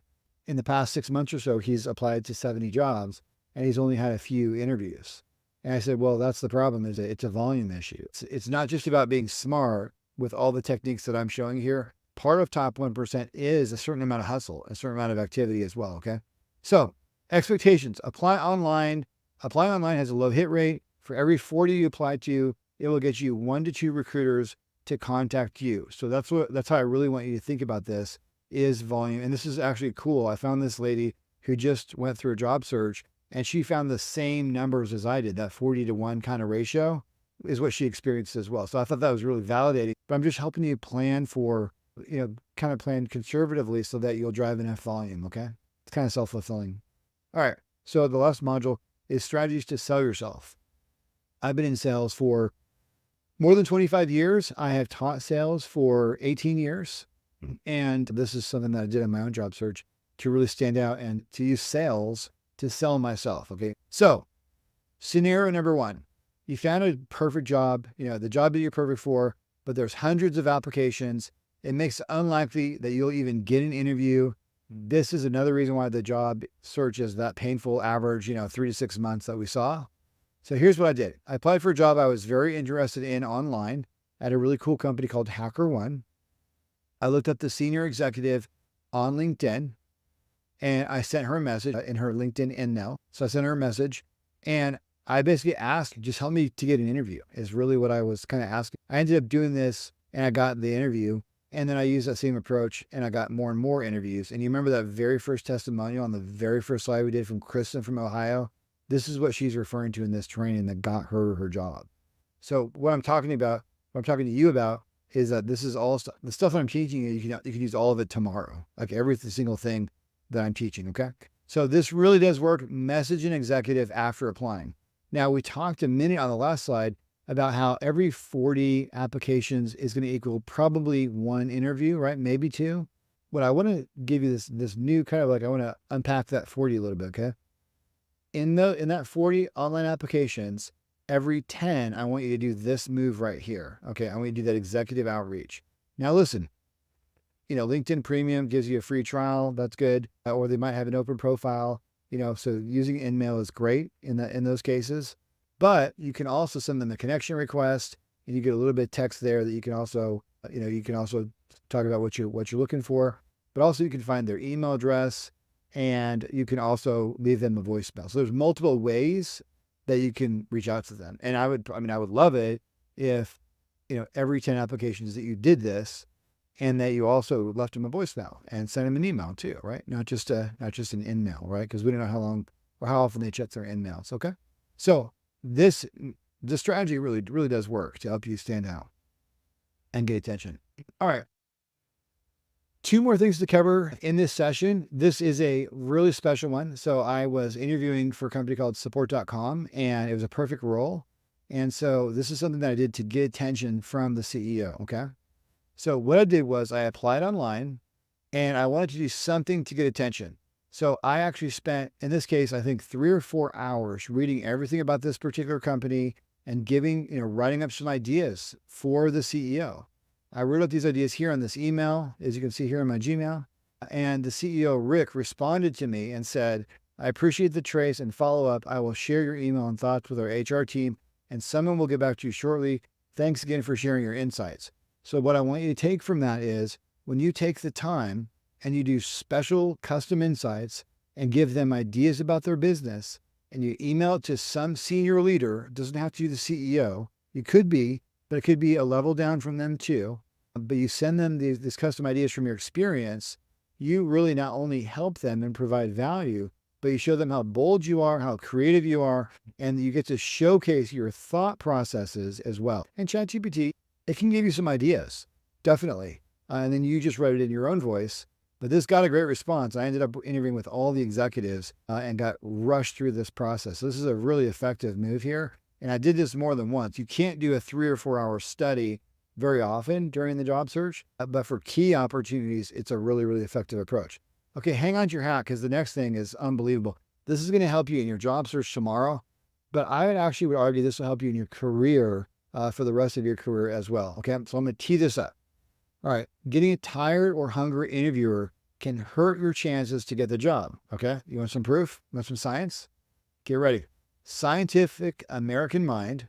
in the past 6 months or so, he's applied to 70 jobs and he's only had a few interviews. And I said, well, that's the problem, is it's a volume issue. It's not just about being smart with all the techniques that I'm showing here. Part of top 1% is a certain amount of hustle, a certain amount of activity as well. Okay. So expectations, apply online. Apply online has a low hit rate. For every 40 you apply to, it will get you 1 to 2 recruiters to contact you. So that's how I really want you to think about this, is volume. And this is actually cool. I found this lady who just went through a job search and she found the same numbers as I did. That 40 to 1 kind of ratio is what she experienced as well. So I thought that was really validating. But I'm just helping you plan for kind of plan conservatively so that you'll drive enough volume. Okay. It's kind of self-fulfilling. All right. So the last module is strategies to sell yourself. I've been in sales for more than 25 years. I have taught sales for 18 years. And this is something that I did in my own job search to really stand out and to use sales to sell myself. Okay. So scenario number one, you found a perfect job, the job that you're perfect for, but there's hundreds of applications. It makes it unlikely that you'll even get an interview. This is another reason why the job search is that painful average, 3 to 6 months that we saw. So here's what I did. I applied for a job I was very interested in online at a really cool company called HackerOne. I looked up the senior executive on LinkedIn and I sent her a message in her LinkedIn email. So I sent her a message and I basically asked, just help me to get an interview is really what I was kind of asking. I ended up doing this and I got the interview. And then I used that same approach and I got more and more interviews. And you remember that very first testimonial on the very first slide we did from Kristen from Ohio? This is what she's referring to in this training that got her job. So what I'm talking to you about is that this is all the stuff that I'm teaching you. You can use all of it tomorrow, like every single thing that I'm teaching. Okay. So this really does work. Message an executive after applying. Now we talked a minute on the last slide about how every 40 applications is going to equal probably one interview, right? Maybe two. What I want to give you this new kind of I want to unpack that 40 a little bit. Okay. In that 40 online applications, every 10, I want you to do this move right here. Okay. I want you to do that executive outreach. Now listen, LinkedIn Premium gives you a free trial. That's good. Or they might have an open profile, so using InMail is great in those cases. But you can also send them a connection request and you get a little bit of text there that you can also, talk about what you're looking for, but also you can find their email address and you can also leave them a voicemail. So there's multiple ways that you can reach out to them. And I would love it if, every 10 applications that you did this and that you also left them a voicemail and sent them an email too, right? Not just an email, right? Because we don't know how long or how often they check their emails. Okay. So the strategy really does work to help you stand out and get attention. All right. 2 more things to cover in this session. This is a really special one. So I was interviewing for a company called support.com and it was a perfect role. And so this is something that I did to get attention from the CEO. Okay. So what I did was I applied online and I wanted to do something to get attention. So I actually spent, in this case, I think 3 or 4 hours reading everything about this particular company and writing up some ideas for the CEO. I wrote up these ideas here on this email, as you can see here in my Gmail. And the CEO, Rick, responded to me and said, I appreciate the trace and follow up. I will share your email and thoughts with our HR team and someone will get back to you shortly. Thanks again for sharing your insights. So what I want you to take from that is when you take the time and you do special custom insights and give them ideas about their business and you email it to some senior leader, it doesn't have to be the CEO. It could be, but it could be a level down from them too. But you send them these custom ideas from your experience, you really not only help them and provide value, but you show them how bold you are, how creative you are, and you get to showcase your thought processes as well. And ChatGPT, it can give you some ideas, definitely. And then you just write it in your own voice. But this got a great response. I ended up interviewing with all the executives and got rushed through this process. So this is a really effective move here. And I did this more than once. You can't do a 3 or 4 hour study very often during the job search, but for key opportunities, it's a really, really effective approach. Okay, hang on to your hat because the next thing is unbelievable. This is going to help you in your job search tomorrow, but I would argue this will help you in your career for the rest of your career as well. Okay, so I'm going to tee this up. All right, getting a tired or hungry interviewer can hurt your chances to get the job. Okay, you want some proof? You want some science? Get ready. Scientific American Mind.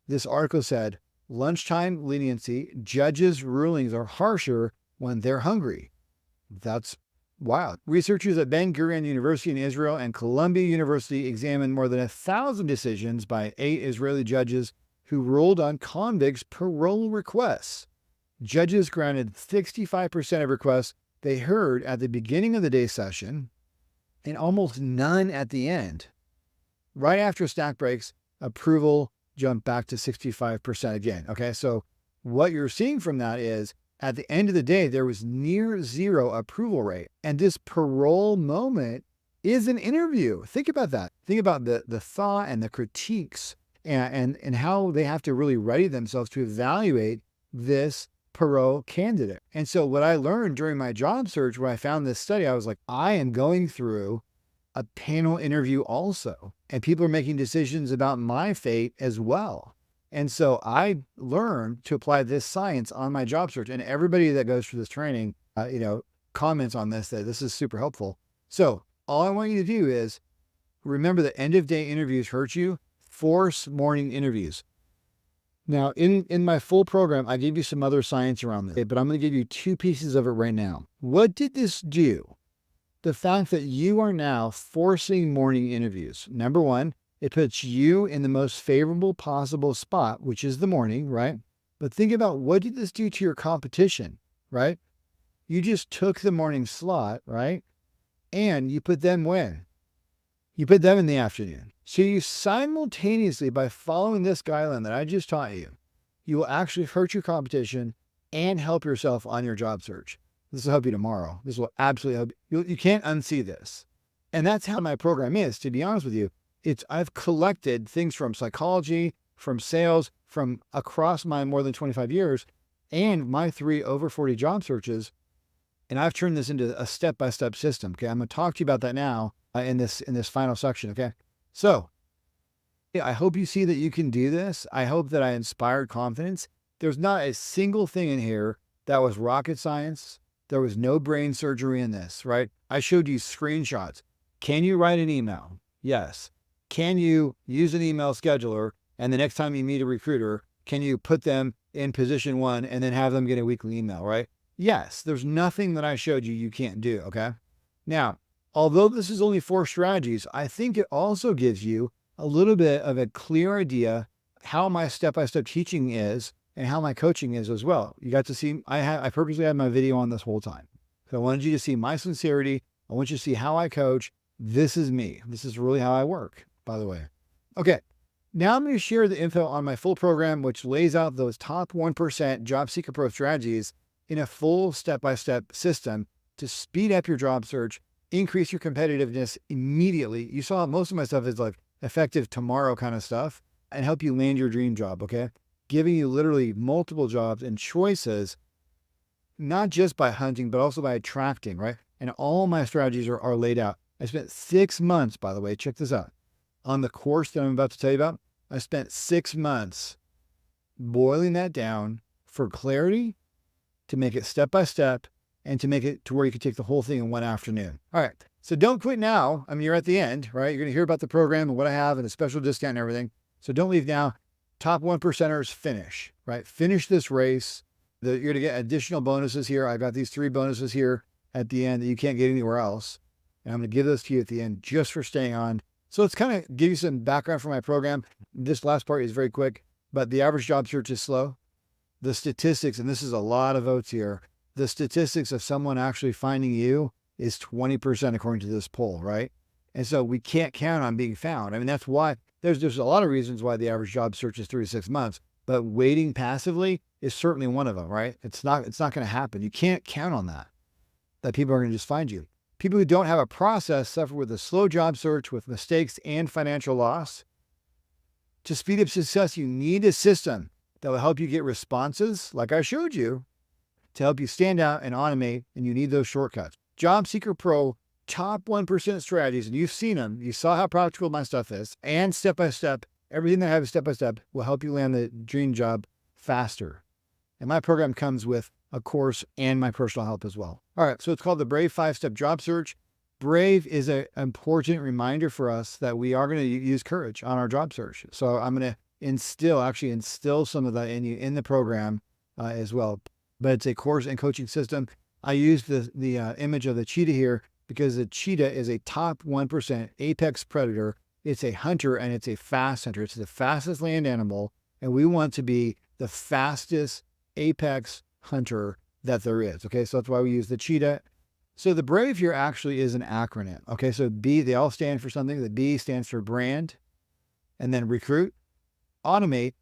This article said, lunchtime leniency, judges' rulings are harsher when they're hungry. That's wild. Researchers at Ben Gurion University in Israel and Columbia University examined more than 1,000 decisions by 8 Israeli judges who ruled on convicts' parole requests. Judges granted 65% of requests they heard at the beginning of the day session and almost none at the end. Right after snack breaks, approval jumped back to 65% again. Okay, so what you're seeing from that is At the end of the day, there was near zero approval rate. And this parole moment is an interview. Think about that. Think about the thought and the critiques and how they have to really ready themselves to evaluate this parole candidate. And so what I learned during my job search, when I found this study, I was like, I am going through a panel interview also, and people are making decisions about my fate as well. And so I learned to apply this science on my job search, and everybody that goes through this training, comments on this, that this is super helpful. So all I want you to do is remember that end of day interviews hurt you. Force morning interviews. Now, in my full program, I gave you some other science around this, but I'm going to give you 2 pieces of it right now. What did this do? The fact that you are now forcing morning interviews. Number one, it puts you in the most favorable possible spot, which is the morning, right? But think about, what did this do to your competition, right? You just took the morning slot, right? And you put them when? You put them in the afternoon. So you simultaneously, by following this guideline that I just taught you, you will actually hurt your competition and help yourself on your job search. This will help you tomorrow. This will absolutely help you. You can't unsee this. And that's how my program is, to be honest with you. I've collected things from psychology, from sales, from across my more than 25 years, and my 3 over 40 job searches. And I've turned this into a step-by-step system. Okay. I'm going to talk to you about that now in this final section. Okay. So I hope you see that you can do this. I hope that I inspired confidence. There's not a single thing in here that was rocket science. There was no brain surgery in this, right? I showed you screenshots. Can you write an email? Yes. Can you use an email scheduler, and the next time you meet a recruiter, can you put them in position 1 and then have them get a weekly email, right? Yes. There's nothing that I showed you can't do, okay? Now, although this is only 4 strategies, I think it also gives you a little bit of a clear idea how my step-by-step teaching is and how my coaching is as well. You got to see, I purposely had my video on this whole time. So I wanted you to see my sincerity. I want you to see how I coach. This is me. This is really how I work, by the way. Okay. Now I'm going to share the info on my full program, which lays out those top 1% job seeker pro strategies in a full step-by-step system to speed up your job search, increase your competitiveness immediately. You saw most of my stuff is like effective tomorrow kind of stuff, and help you land your dream job. Okay. Giving you literally multiple jobs and choices, not just by hunting, but also by attracting, right? And all my strategies are laid out. I spent 6 months, by the way, check this out. On the course that I'm about to tell you about, I spent 6 months boiling that down for clarity, to make it step-by-step, and to make it to where you can take the whole thing in one afternoon. All right. So don't quit now. I mean, you're at the end, right? You're going to hear about the program and what I have and a special discount and everything. So don't leave now. Top 1%ers finish, right? Finish this race. You're going to get additional bonuses here. I've got these 3 bonuses here at the end that you can't get anywhere else. And I'm going to give those to you at the end just for staying on. So let's kind of give you some background for my program. This last part is very quick, but the average job search is slow. The statistics, and this is a lot of votes here, the statistics of someone actually finding you is 20% according to this poll, right? And so we can't count on being found. I mean, that's why there's a lot of reasons why the average job search is 3 to 6 months, but waiting passively is certainly one of them, right? It's not going to happen. You can't count on that people are going to just find you. People who don't have a process suffer with a slow job search, with mistakes and financial loss. To speed up success, you need a system that will help you get responses, like I showed you, to help you stand out and automate, and you need those shortcuts. Job Seeker Pro, top 1% strategies, and you've seen them. You saw how practical my stuff is, and step-by-step, everything that I have step-by-step will help you land the dream job faster. And my program comes with a course and my personal help as well. All right, so it's called the Brave 5-Step Job Search. Brave is an important reminder for us that we are going to use courage on our job search. So I'm going to instill some of that in you in the program as well. But it's a course and coaching system. I use the image of the cheetah here because the cheetah is a top 1% apex predator. It's a hunter, and it's a fast hunter. It's the fastest land animal, and we want to be the fastest apex hunter that there is. Okay, so that's why we use the cheetah. So the Brave here actually is an acronym. Okay, so B, they all stand for something. The B stands for brand, and then recruit, automate,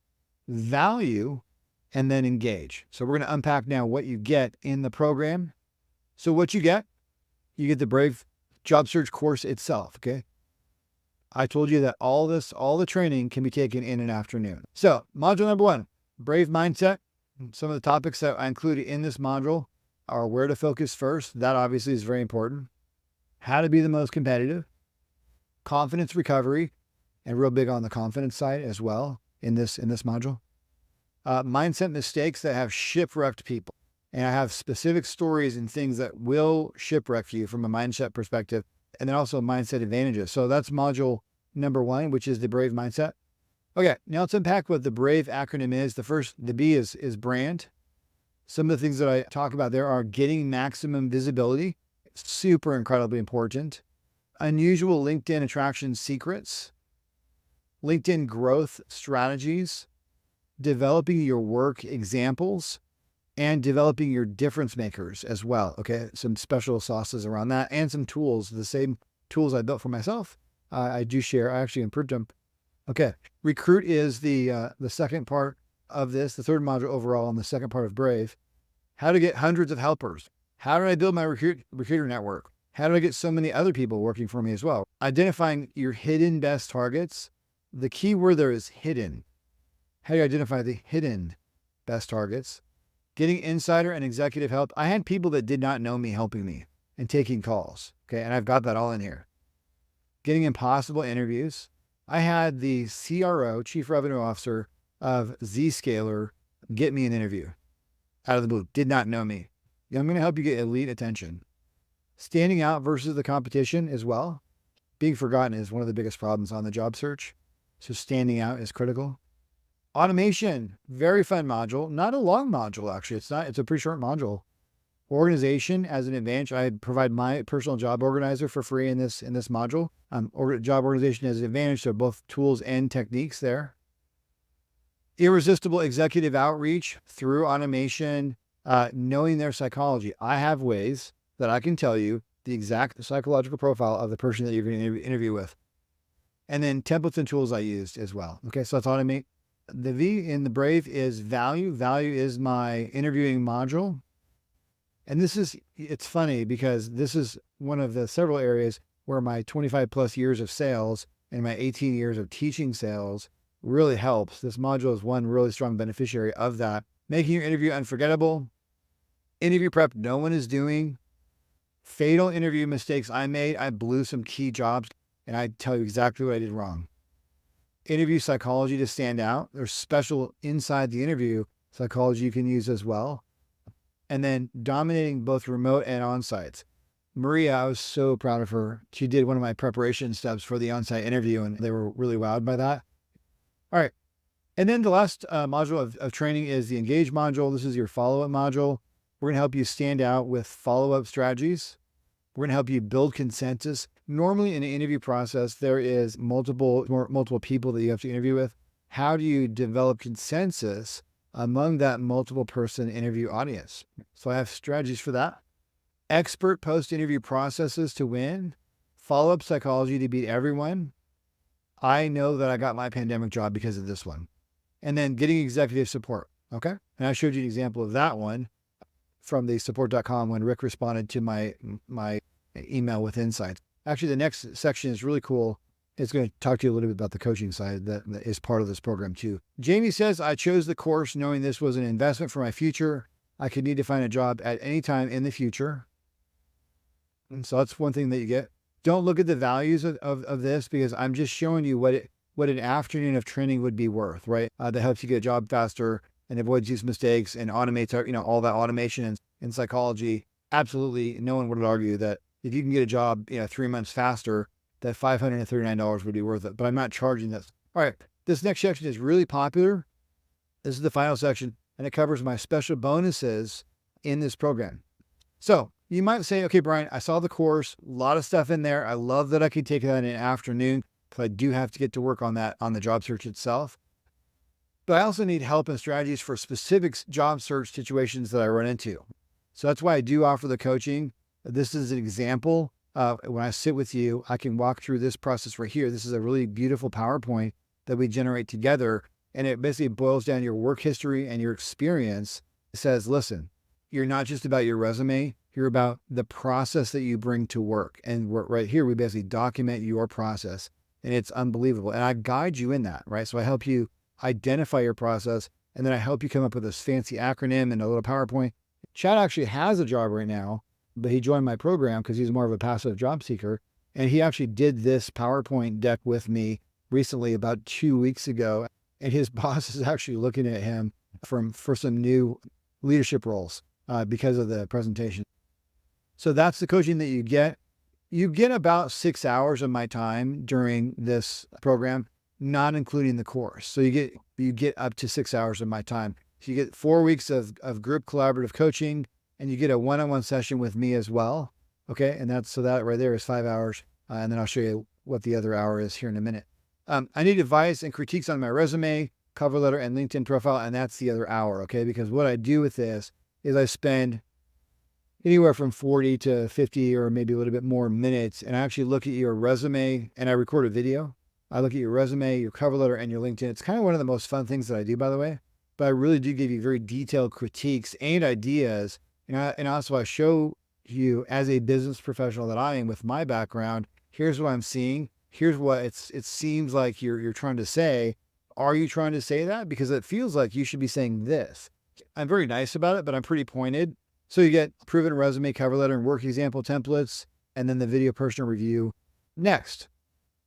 value, and then engage. So we're going to unpack now what you get in the program. So what you get the Brave Job Search course itself, okay? I told you that all the training can be taken in an afternoon. So module number 1, Brave Mindset. Some of the topics that I included in this module are where to focus first. That obviously is very important. How to be the most competitive. Confidence recovery, and real big on the confidence side as well in this module. Mindset mistakes that have shipwrecked people. And I have specific stories and things that will shipwreck you from a mindset perspective, and then also mindset advantages. So that's module number 1, which is the Brave Mindset. Okay, now let's unpack what the Brave acronym is. The B is brand. Some of the things that I talk about there are getting maximum visibility. Super incredibly important. Unusual LinkedIn attraction secrets. LinkedIn growth strategies. Developing your work examples. And developing your difference makers as well. Okay, some special sauces around that and some tools, the same tools I built for myself. I do share. I actually improved them. Okay, Recruit is the second part of this, the third module overall, and the second part of Brave. How to get hundreds of helpers. How do I build my recruiter network? How do I get so many other people working for me as well? Identifying your hidden best targets. The key word there is hidden. How do you identify the hidden best targets? Getting insider and executive help. I had people that did not know me helping me and taking calls. Okay. And I've got that all in here. Getting impossible interviews. I had the CRO, Chief Revenue Officer of Zscaler, get me an interview out of the blue. Did not know me. I'm going to help you get elite attention. Standing out versus the competition as well. Being forgotten is one of the biggest problems on the job search. So standing out is critical. Automation, very fun module. Not a long module, actually. It's a pretty short module. Organization as an advantage. I provide my personal job organizer for free in this module. Job organization as an advantage, so both tools and techniques there. Irresistible executive outreach through automation, knowing their psychology. I have ways that I can tell you the exact psychological profile of the person that you're going to interview with. And then templates and tools I used as well. Okay, so let's automate. The V in the Brave is value. Value is my interviewing module. And it's funny because this is one of the several areas where my 25 plus years of sales and my 18 years of teaching sales really helps. This module is one really strong beneficiary of that. Making your interview unforgettable. Interview prep no one is doing. Fatal interview mistakes I made. I blew some key jobs and I tell you exactly what I did wrong. Interview psychology to stand out. There's special inside the interview psychology you can use as well. And then dominating both remote and on-sites. Maria, I was so proud of her. She did one of my preparation steps for the on-site interview and they were really wowed by that. All right. And then the last module of training is the Engage module. This is your follow-up module. We're going to help you stand out with follow-up strategies. We're going to help you build consensus. Normally in an interview process, there is multiple people that you have to interview with. How do you develop consensus among that multiple person interview audience? So I have strategies for that. Expert post-interview processes to win. Follow-up psychology to beat everyone. I know that I got my pandemic job because of this one. And then getting executive support. Okay. And I showed you an example of that one from the support.com when Rick responded to my email with insights. Actually, the next section is really cool. It's going to talk to you a little bit about the coaching side that is part of this program too. Jamie says, I chose the course knowing this was an investment for my future. I could need to find a job at any time in the future. And so that's one thing that you get. Don't look at the values of this because I'm just showing you what an afternoon of training would be worth, right? That helps you get a job faster and avoids these mistakes and automates all that automation and psychology. Absolutely. No one would argue that if you can get a job, 3 months faster, that $539 would be worth it. But I'm not charging this. All right. This next section is really popular. This is the final section and it covers my special bonuses in this program. So you might say, okay, Brian, I saw the course, a lot of stuff in there. I love that I could take that in an afternoon because I do have to get to work on that on the job search itself. But I also need help and strategies for specific job search situations that I run into. So that's why I do offer the coaching. This is an example. When I sit with you, I can walk through this process right here. This is a really beautiful PowerPoint that we generate together And it basically boils down your work history and your experience. It says, listen, you're not just about your resume, you're about the process that you bring to work. And right here, we basically document your process, and it's unbelievable. And I guide you in that, right? So I help you identify your process, and then I help you come up with this fancy acronym and a little PowerPoint. Chad actually has a job right now, but he joined my program because he's more of a passive job seeker. And he actually did this PowerPoint deck with me recently, about 2 weeks ago. And his boss is actually looking at him for some new leadership roles because of the presentation. So that's the coaching that you get. You get about 6 hours of my time during this program, not including the course. So you get up to 6 hours of my time. So you get 4 weeks of group collaborative coaching, and you get a one-on-one session with me as well. Okay. And that right there is 5 hours. And then I'll show you what the other hour is here in a minute. I need advice and critiques on my resume, cover letter, and LinkedIn profile. And that's the other hour. Okay. Because what I do with this is I spend anywhere from 40 to 50 or maybe a little bit more minutes. And I actually look at your resume and I record a video. I look at your resume, your cover letter, and your LinkedIn. It's kind of one of the most fun things that I do, by the way. But I really do give you very detailed critiques and ideas. And also I show you as a business professional that I am with my background, here's what I'm seeing. Here's what it seems like you're trying to say. Are you trying to say that? Because it feels like you should be saying this. I'm very nice about it, but I'm pretty pointed. So you get proven resume, cover letter, and work example templates, and then the video personal review. Next,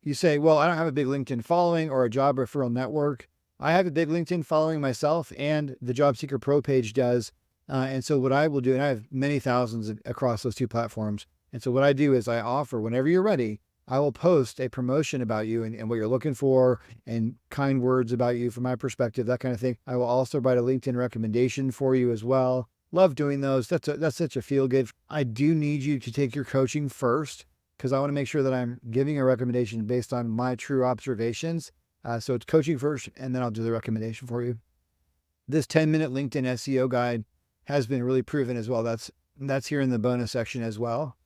you say, well, I don't have a big LinkedIn following or a job referral network. I have a big LinkedIn following myself, and the Job Seeker Pro page does. And so what I will do, and I have many thousands across those two platforms. And so what I do is I offer, whenever you're ready, I will post a promotion about you and what you're looking for and kind words about you from my perspective, that kind of thing. I will also write a LinkedIn recommendation for you as well. Love doing those. That's such a feel good. I do need you to take your coaching first because I want to make sure that I'm giving a recommendation based on my true observations. So it's coaching first, and then I'll do the recommendation for you. This 10-minute LinkedIn SEO guide has been really proven as well. That's here in the bonus section as well.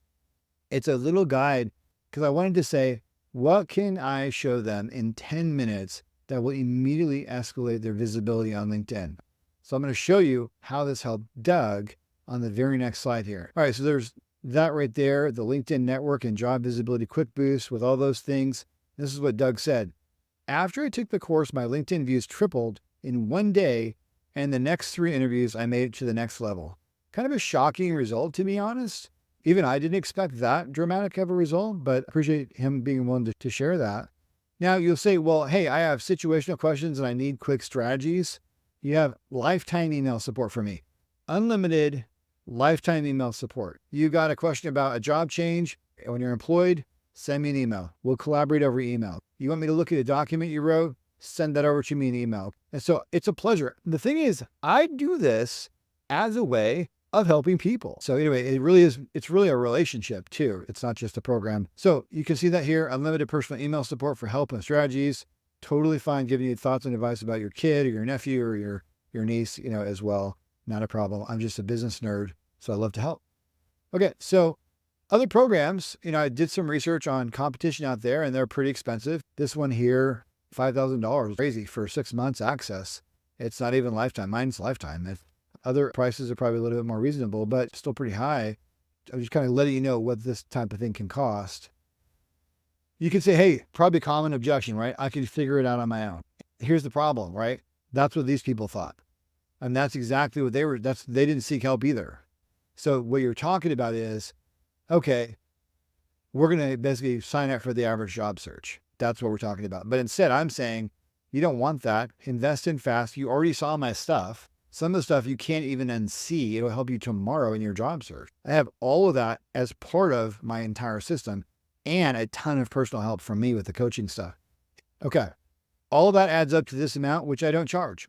It's a little guide because I wanted to say, what can I show them in 10 minutes that will immediately escalate their visibility on LinkedIn? So I'm going to show you how this helped Doug on the very next slide here. All right, so there's that right there, the LinkedIn network and job visibility quick boost with all those things. This is what Doug said. After I took the course, my LinkedIn views tripled in 1 day, and the next 3 interviews, I made it to the next level. Kind of a shocking result, to be honest. Even I didn't expect that dramatic of a result, but appreciate him being willing to share that. Now you'll say, well, hey, I have situational questions and I need quick strategies. You have lifetime email support for me. Unlimited lifetime email support. You got a question about a job change when you're employed, send me an email. We'll collaborate over email. You want me to look at a document you wrote, send that over to me in email. And so it's a pleasure. The thing is, I do this as a way of helping people. So anyway, it's really a relationship too. It's not just a program. So you can see that here, unlimited personal email support for help and strategies. Totally fine giving you thoughts and advice about your kid or your nephew or your niece, as well. Not a problem. I'm just a business nerd, so I love to help. Okay, so other programs, I did some research on competition out there and they're pretty expensive. This one here, $5,000, crazy for 6 months access. It's not even lifetime. Mine's lifetime. Other prices are probably a little bit more reasonable, but still pretty high. I'm just kind of letting you know what this type of thing can cost. You can say, hey, probably a common objection, right? I can figure it out on my own. Here's the problem, right? That's what these people thought. And that's exactly what they didn't seek help either. So what you're talking about is, okay, we're going to basically sign up for the average job search. That's what we're talking about. But instead, I'm saying, you don't want that. Invest in fast. You already saw my stuff. Some of the stuff you can't even unsee. It'll help you tomorrow in your job search. I have all of that as part of my entire system and a ton of personal help from me with the coaching stuff. Okay. All of that adds up to this amount, which I don't charge.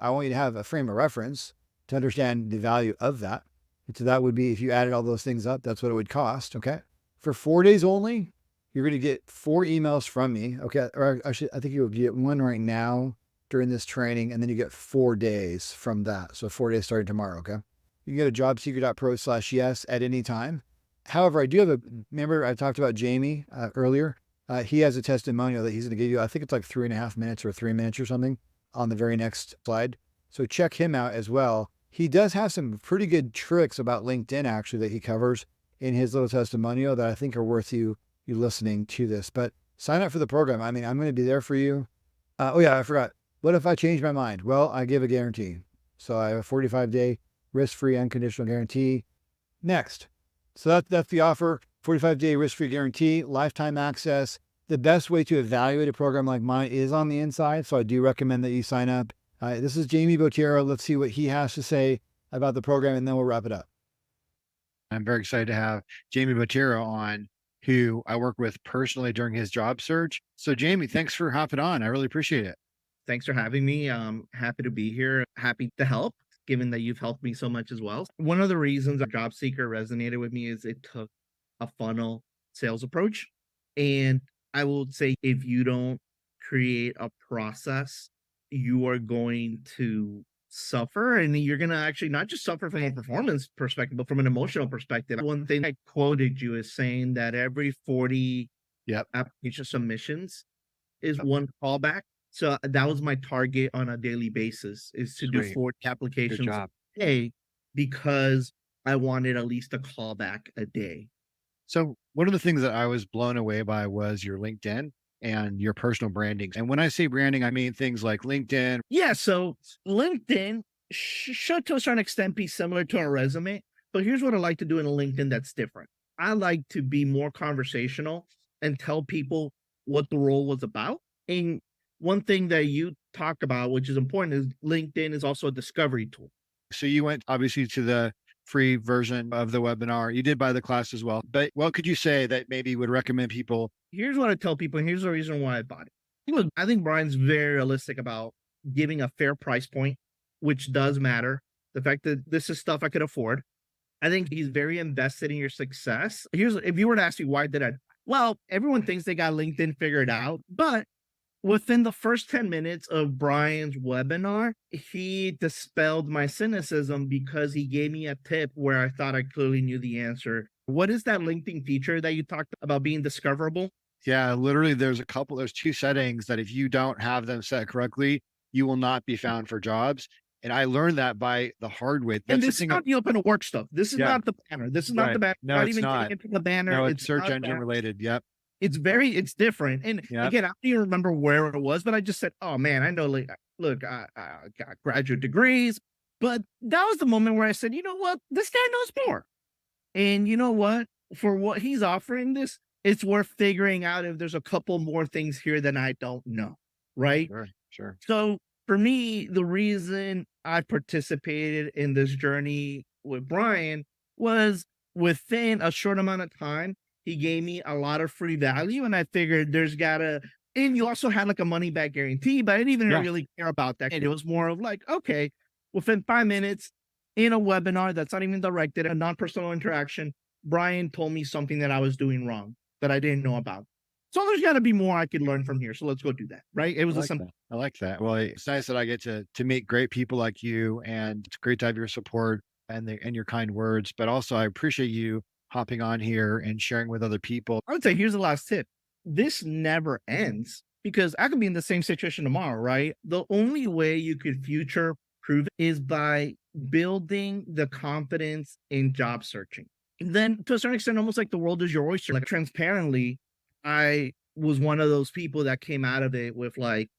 I want you to have a frame of reference to understand the value of that. And so that would be, if you added all those things up, that's what it would cost. Okay. For 4 days only, you're going to get 4 emails from me. Okay. Or I think you'll get 1 right now during this training, and then you get 4 days from that. So 4 days starting tomorrow. Okay. You can go to jobseeker.pro/yes at any time. However, I do have remember I talked about Jamie earlier. He has a testimonial that he's going to give you. I think it's like 3.5 minutes or 3 minutes or something. on the very next slide. So check him out as well. He does have some pretty good tricks about LinkedIn actually that he covers in his little testimonial that I think are worth you listening to this. But sign up for the program. I mean, I'm going to be there for you. Oh yeah, I forgot. What if I change my mind? Well, I give a guarantee. So I have a 45-day risk-free unconditional guarantee. Next. So that's the offer. 45-day risk-free guarantee, lifetime access. The best way to evaluate a program like mine is on the inside. So I do recommend that you sign up. This is Jamie Botero. Let's see what he has to say about the program, and then we'll wrap it up. I'm very excited to have Jamie Botero on, who I work with personally during his job search. So Jamie, thanks for hopping on. I really appreciate it. Thanks for having me. I'm happy to be here. Happy to help, given that you've helped me so much as well. One of the reasons a job seeker resonated with me is it took a funnel sales approach. And I will say, if you don't create a process, you are going to suffer. And you're going to actually not just suffer from a performance perspective, but from an emotional perspective. One thing I quoted you is saying that every 40 Yep. application submissions is one callback. So that was my target on a daily basis, is to do Sweet. 40 Good applications a job. day, because I wanted at least a callback a day. So one of the things that I was blown away by was your LinkedIn and your personal branding. And when I say branding, I mean things like LinkedIn. Yeah, so LinkedIn should to a certain extent be similar to a resume, but here's what I like to do in a LinkedIn that's different. I like to be more conversational and tell people what the role was about. And one thing that you talked about, which is important, is LinkedIn is also a discovery tool. So you went obviously to the free version of the webinar. You did buy the class as well. But what could you say that maybe would recommend people? Here's what I tell people, and here's the reason why I bought it. Look, I think Brian's very realistic about giving a fair price point, which does matter. The fact that this is stuff I could afford. I think he's very invested in your success. Here's, if you were to ask me why did I, well, everyone thinks they got LinkedIn figured out, but within the first 10 minutes of Brian's webinar, he dispelled my cynicism because he gave me a tip where I thought I clearly knew the answer. What is that LinkedIn feature that you talked about being discoverable? Yeah, literally there's two settings that if you don't have them set correctly, you will not be found for jobs. And I learned that by the hard way. And That's the this is thing. not the open to work stuff. This is Yeah, not the banner. This is not right. the banner. No, Not it's even not. getting into the banner. No, it's It's search not engine that. related. Yep. It's different. And Yep. again, I don't even remember where it was, but I just said, oh man, I know, like, look, I got graduate degrees. But that was the moment where I said, you know what? This guy knows more. And you know what? For what he's offering this, it's worth figuring out if there's a couple more things here that I don't know. Right. Sure. Sure. So for me, the reason I participated in this journey with Brian was within a short amount of time, he gave me a lot of free value. And I figured there's gotta, and you also had like a money back guarantee, but I didn't even Yeah. really care about that. And it was more of like, okay, within 5 minutes in a webinar that's not even directed, a non-personal interaction, Brian told me something that I was doing wrong that I didn't know about. So there's got to be more I could learn from here. So let's go do that. Right. It I was a like simple. that. I like that. Well, it's nice that I get to meet great people like you, and it's great to have your support and your kind words. But also, I appreciate you hopping on here and sharing with other people. I would say here's the last tip. This never ends because I could be in the same situation tomorrow, right? The only way you could future prove it is by building the confidence in job searching. And then to a certain extent, almost like the world is your oyster. Like transparently, I was one of those people that came out of it with like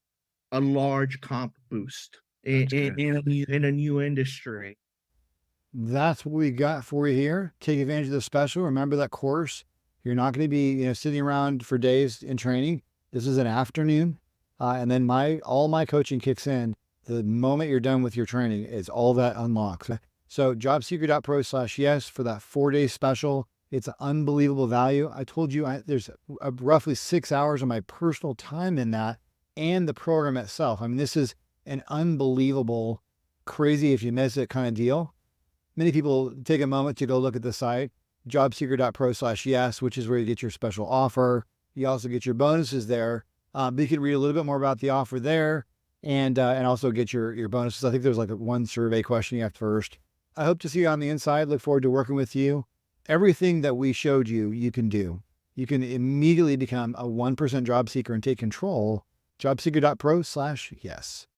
a large comp boost That's good. in a new industry. That's What we got for you here. Take advantage of the special. Remember that course. You're not going to be, sitting around for days in training. This is an afternoon, and then all my coaching kicks in the moment you're done with your training. Is all that unlocks. So jobseeker.pro/yes for that 4-day special. It's an unbelievable value. I told you there's roughly 6 hours of my personal time in that, and the program itself. I mean, this is an unbelievable, crazy if you miss it kind of deal. Many people take a moment to go look at the site, jobseeker.pro/yes, which is where you get your special offer. You also get your bonuses there. But you can read a little bit more about the offer there, and also get your bonuses. I think there's like one survey question you have first. I hope to see you on the inside. Look forward to working with you. Everything that we showed you, you can do. You can immediately become a 1% job seeker and take control. Jobseeker.pro/yes.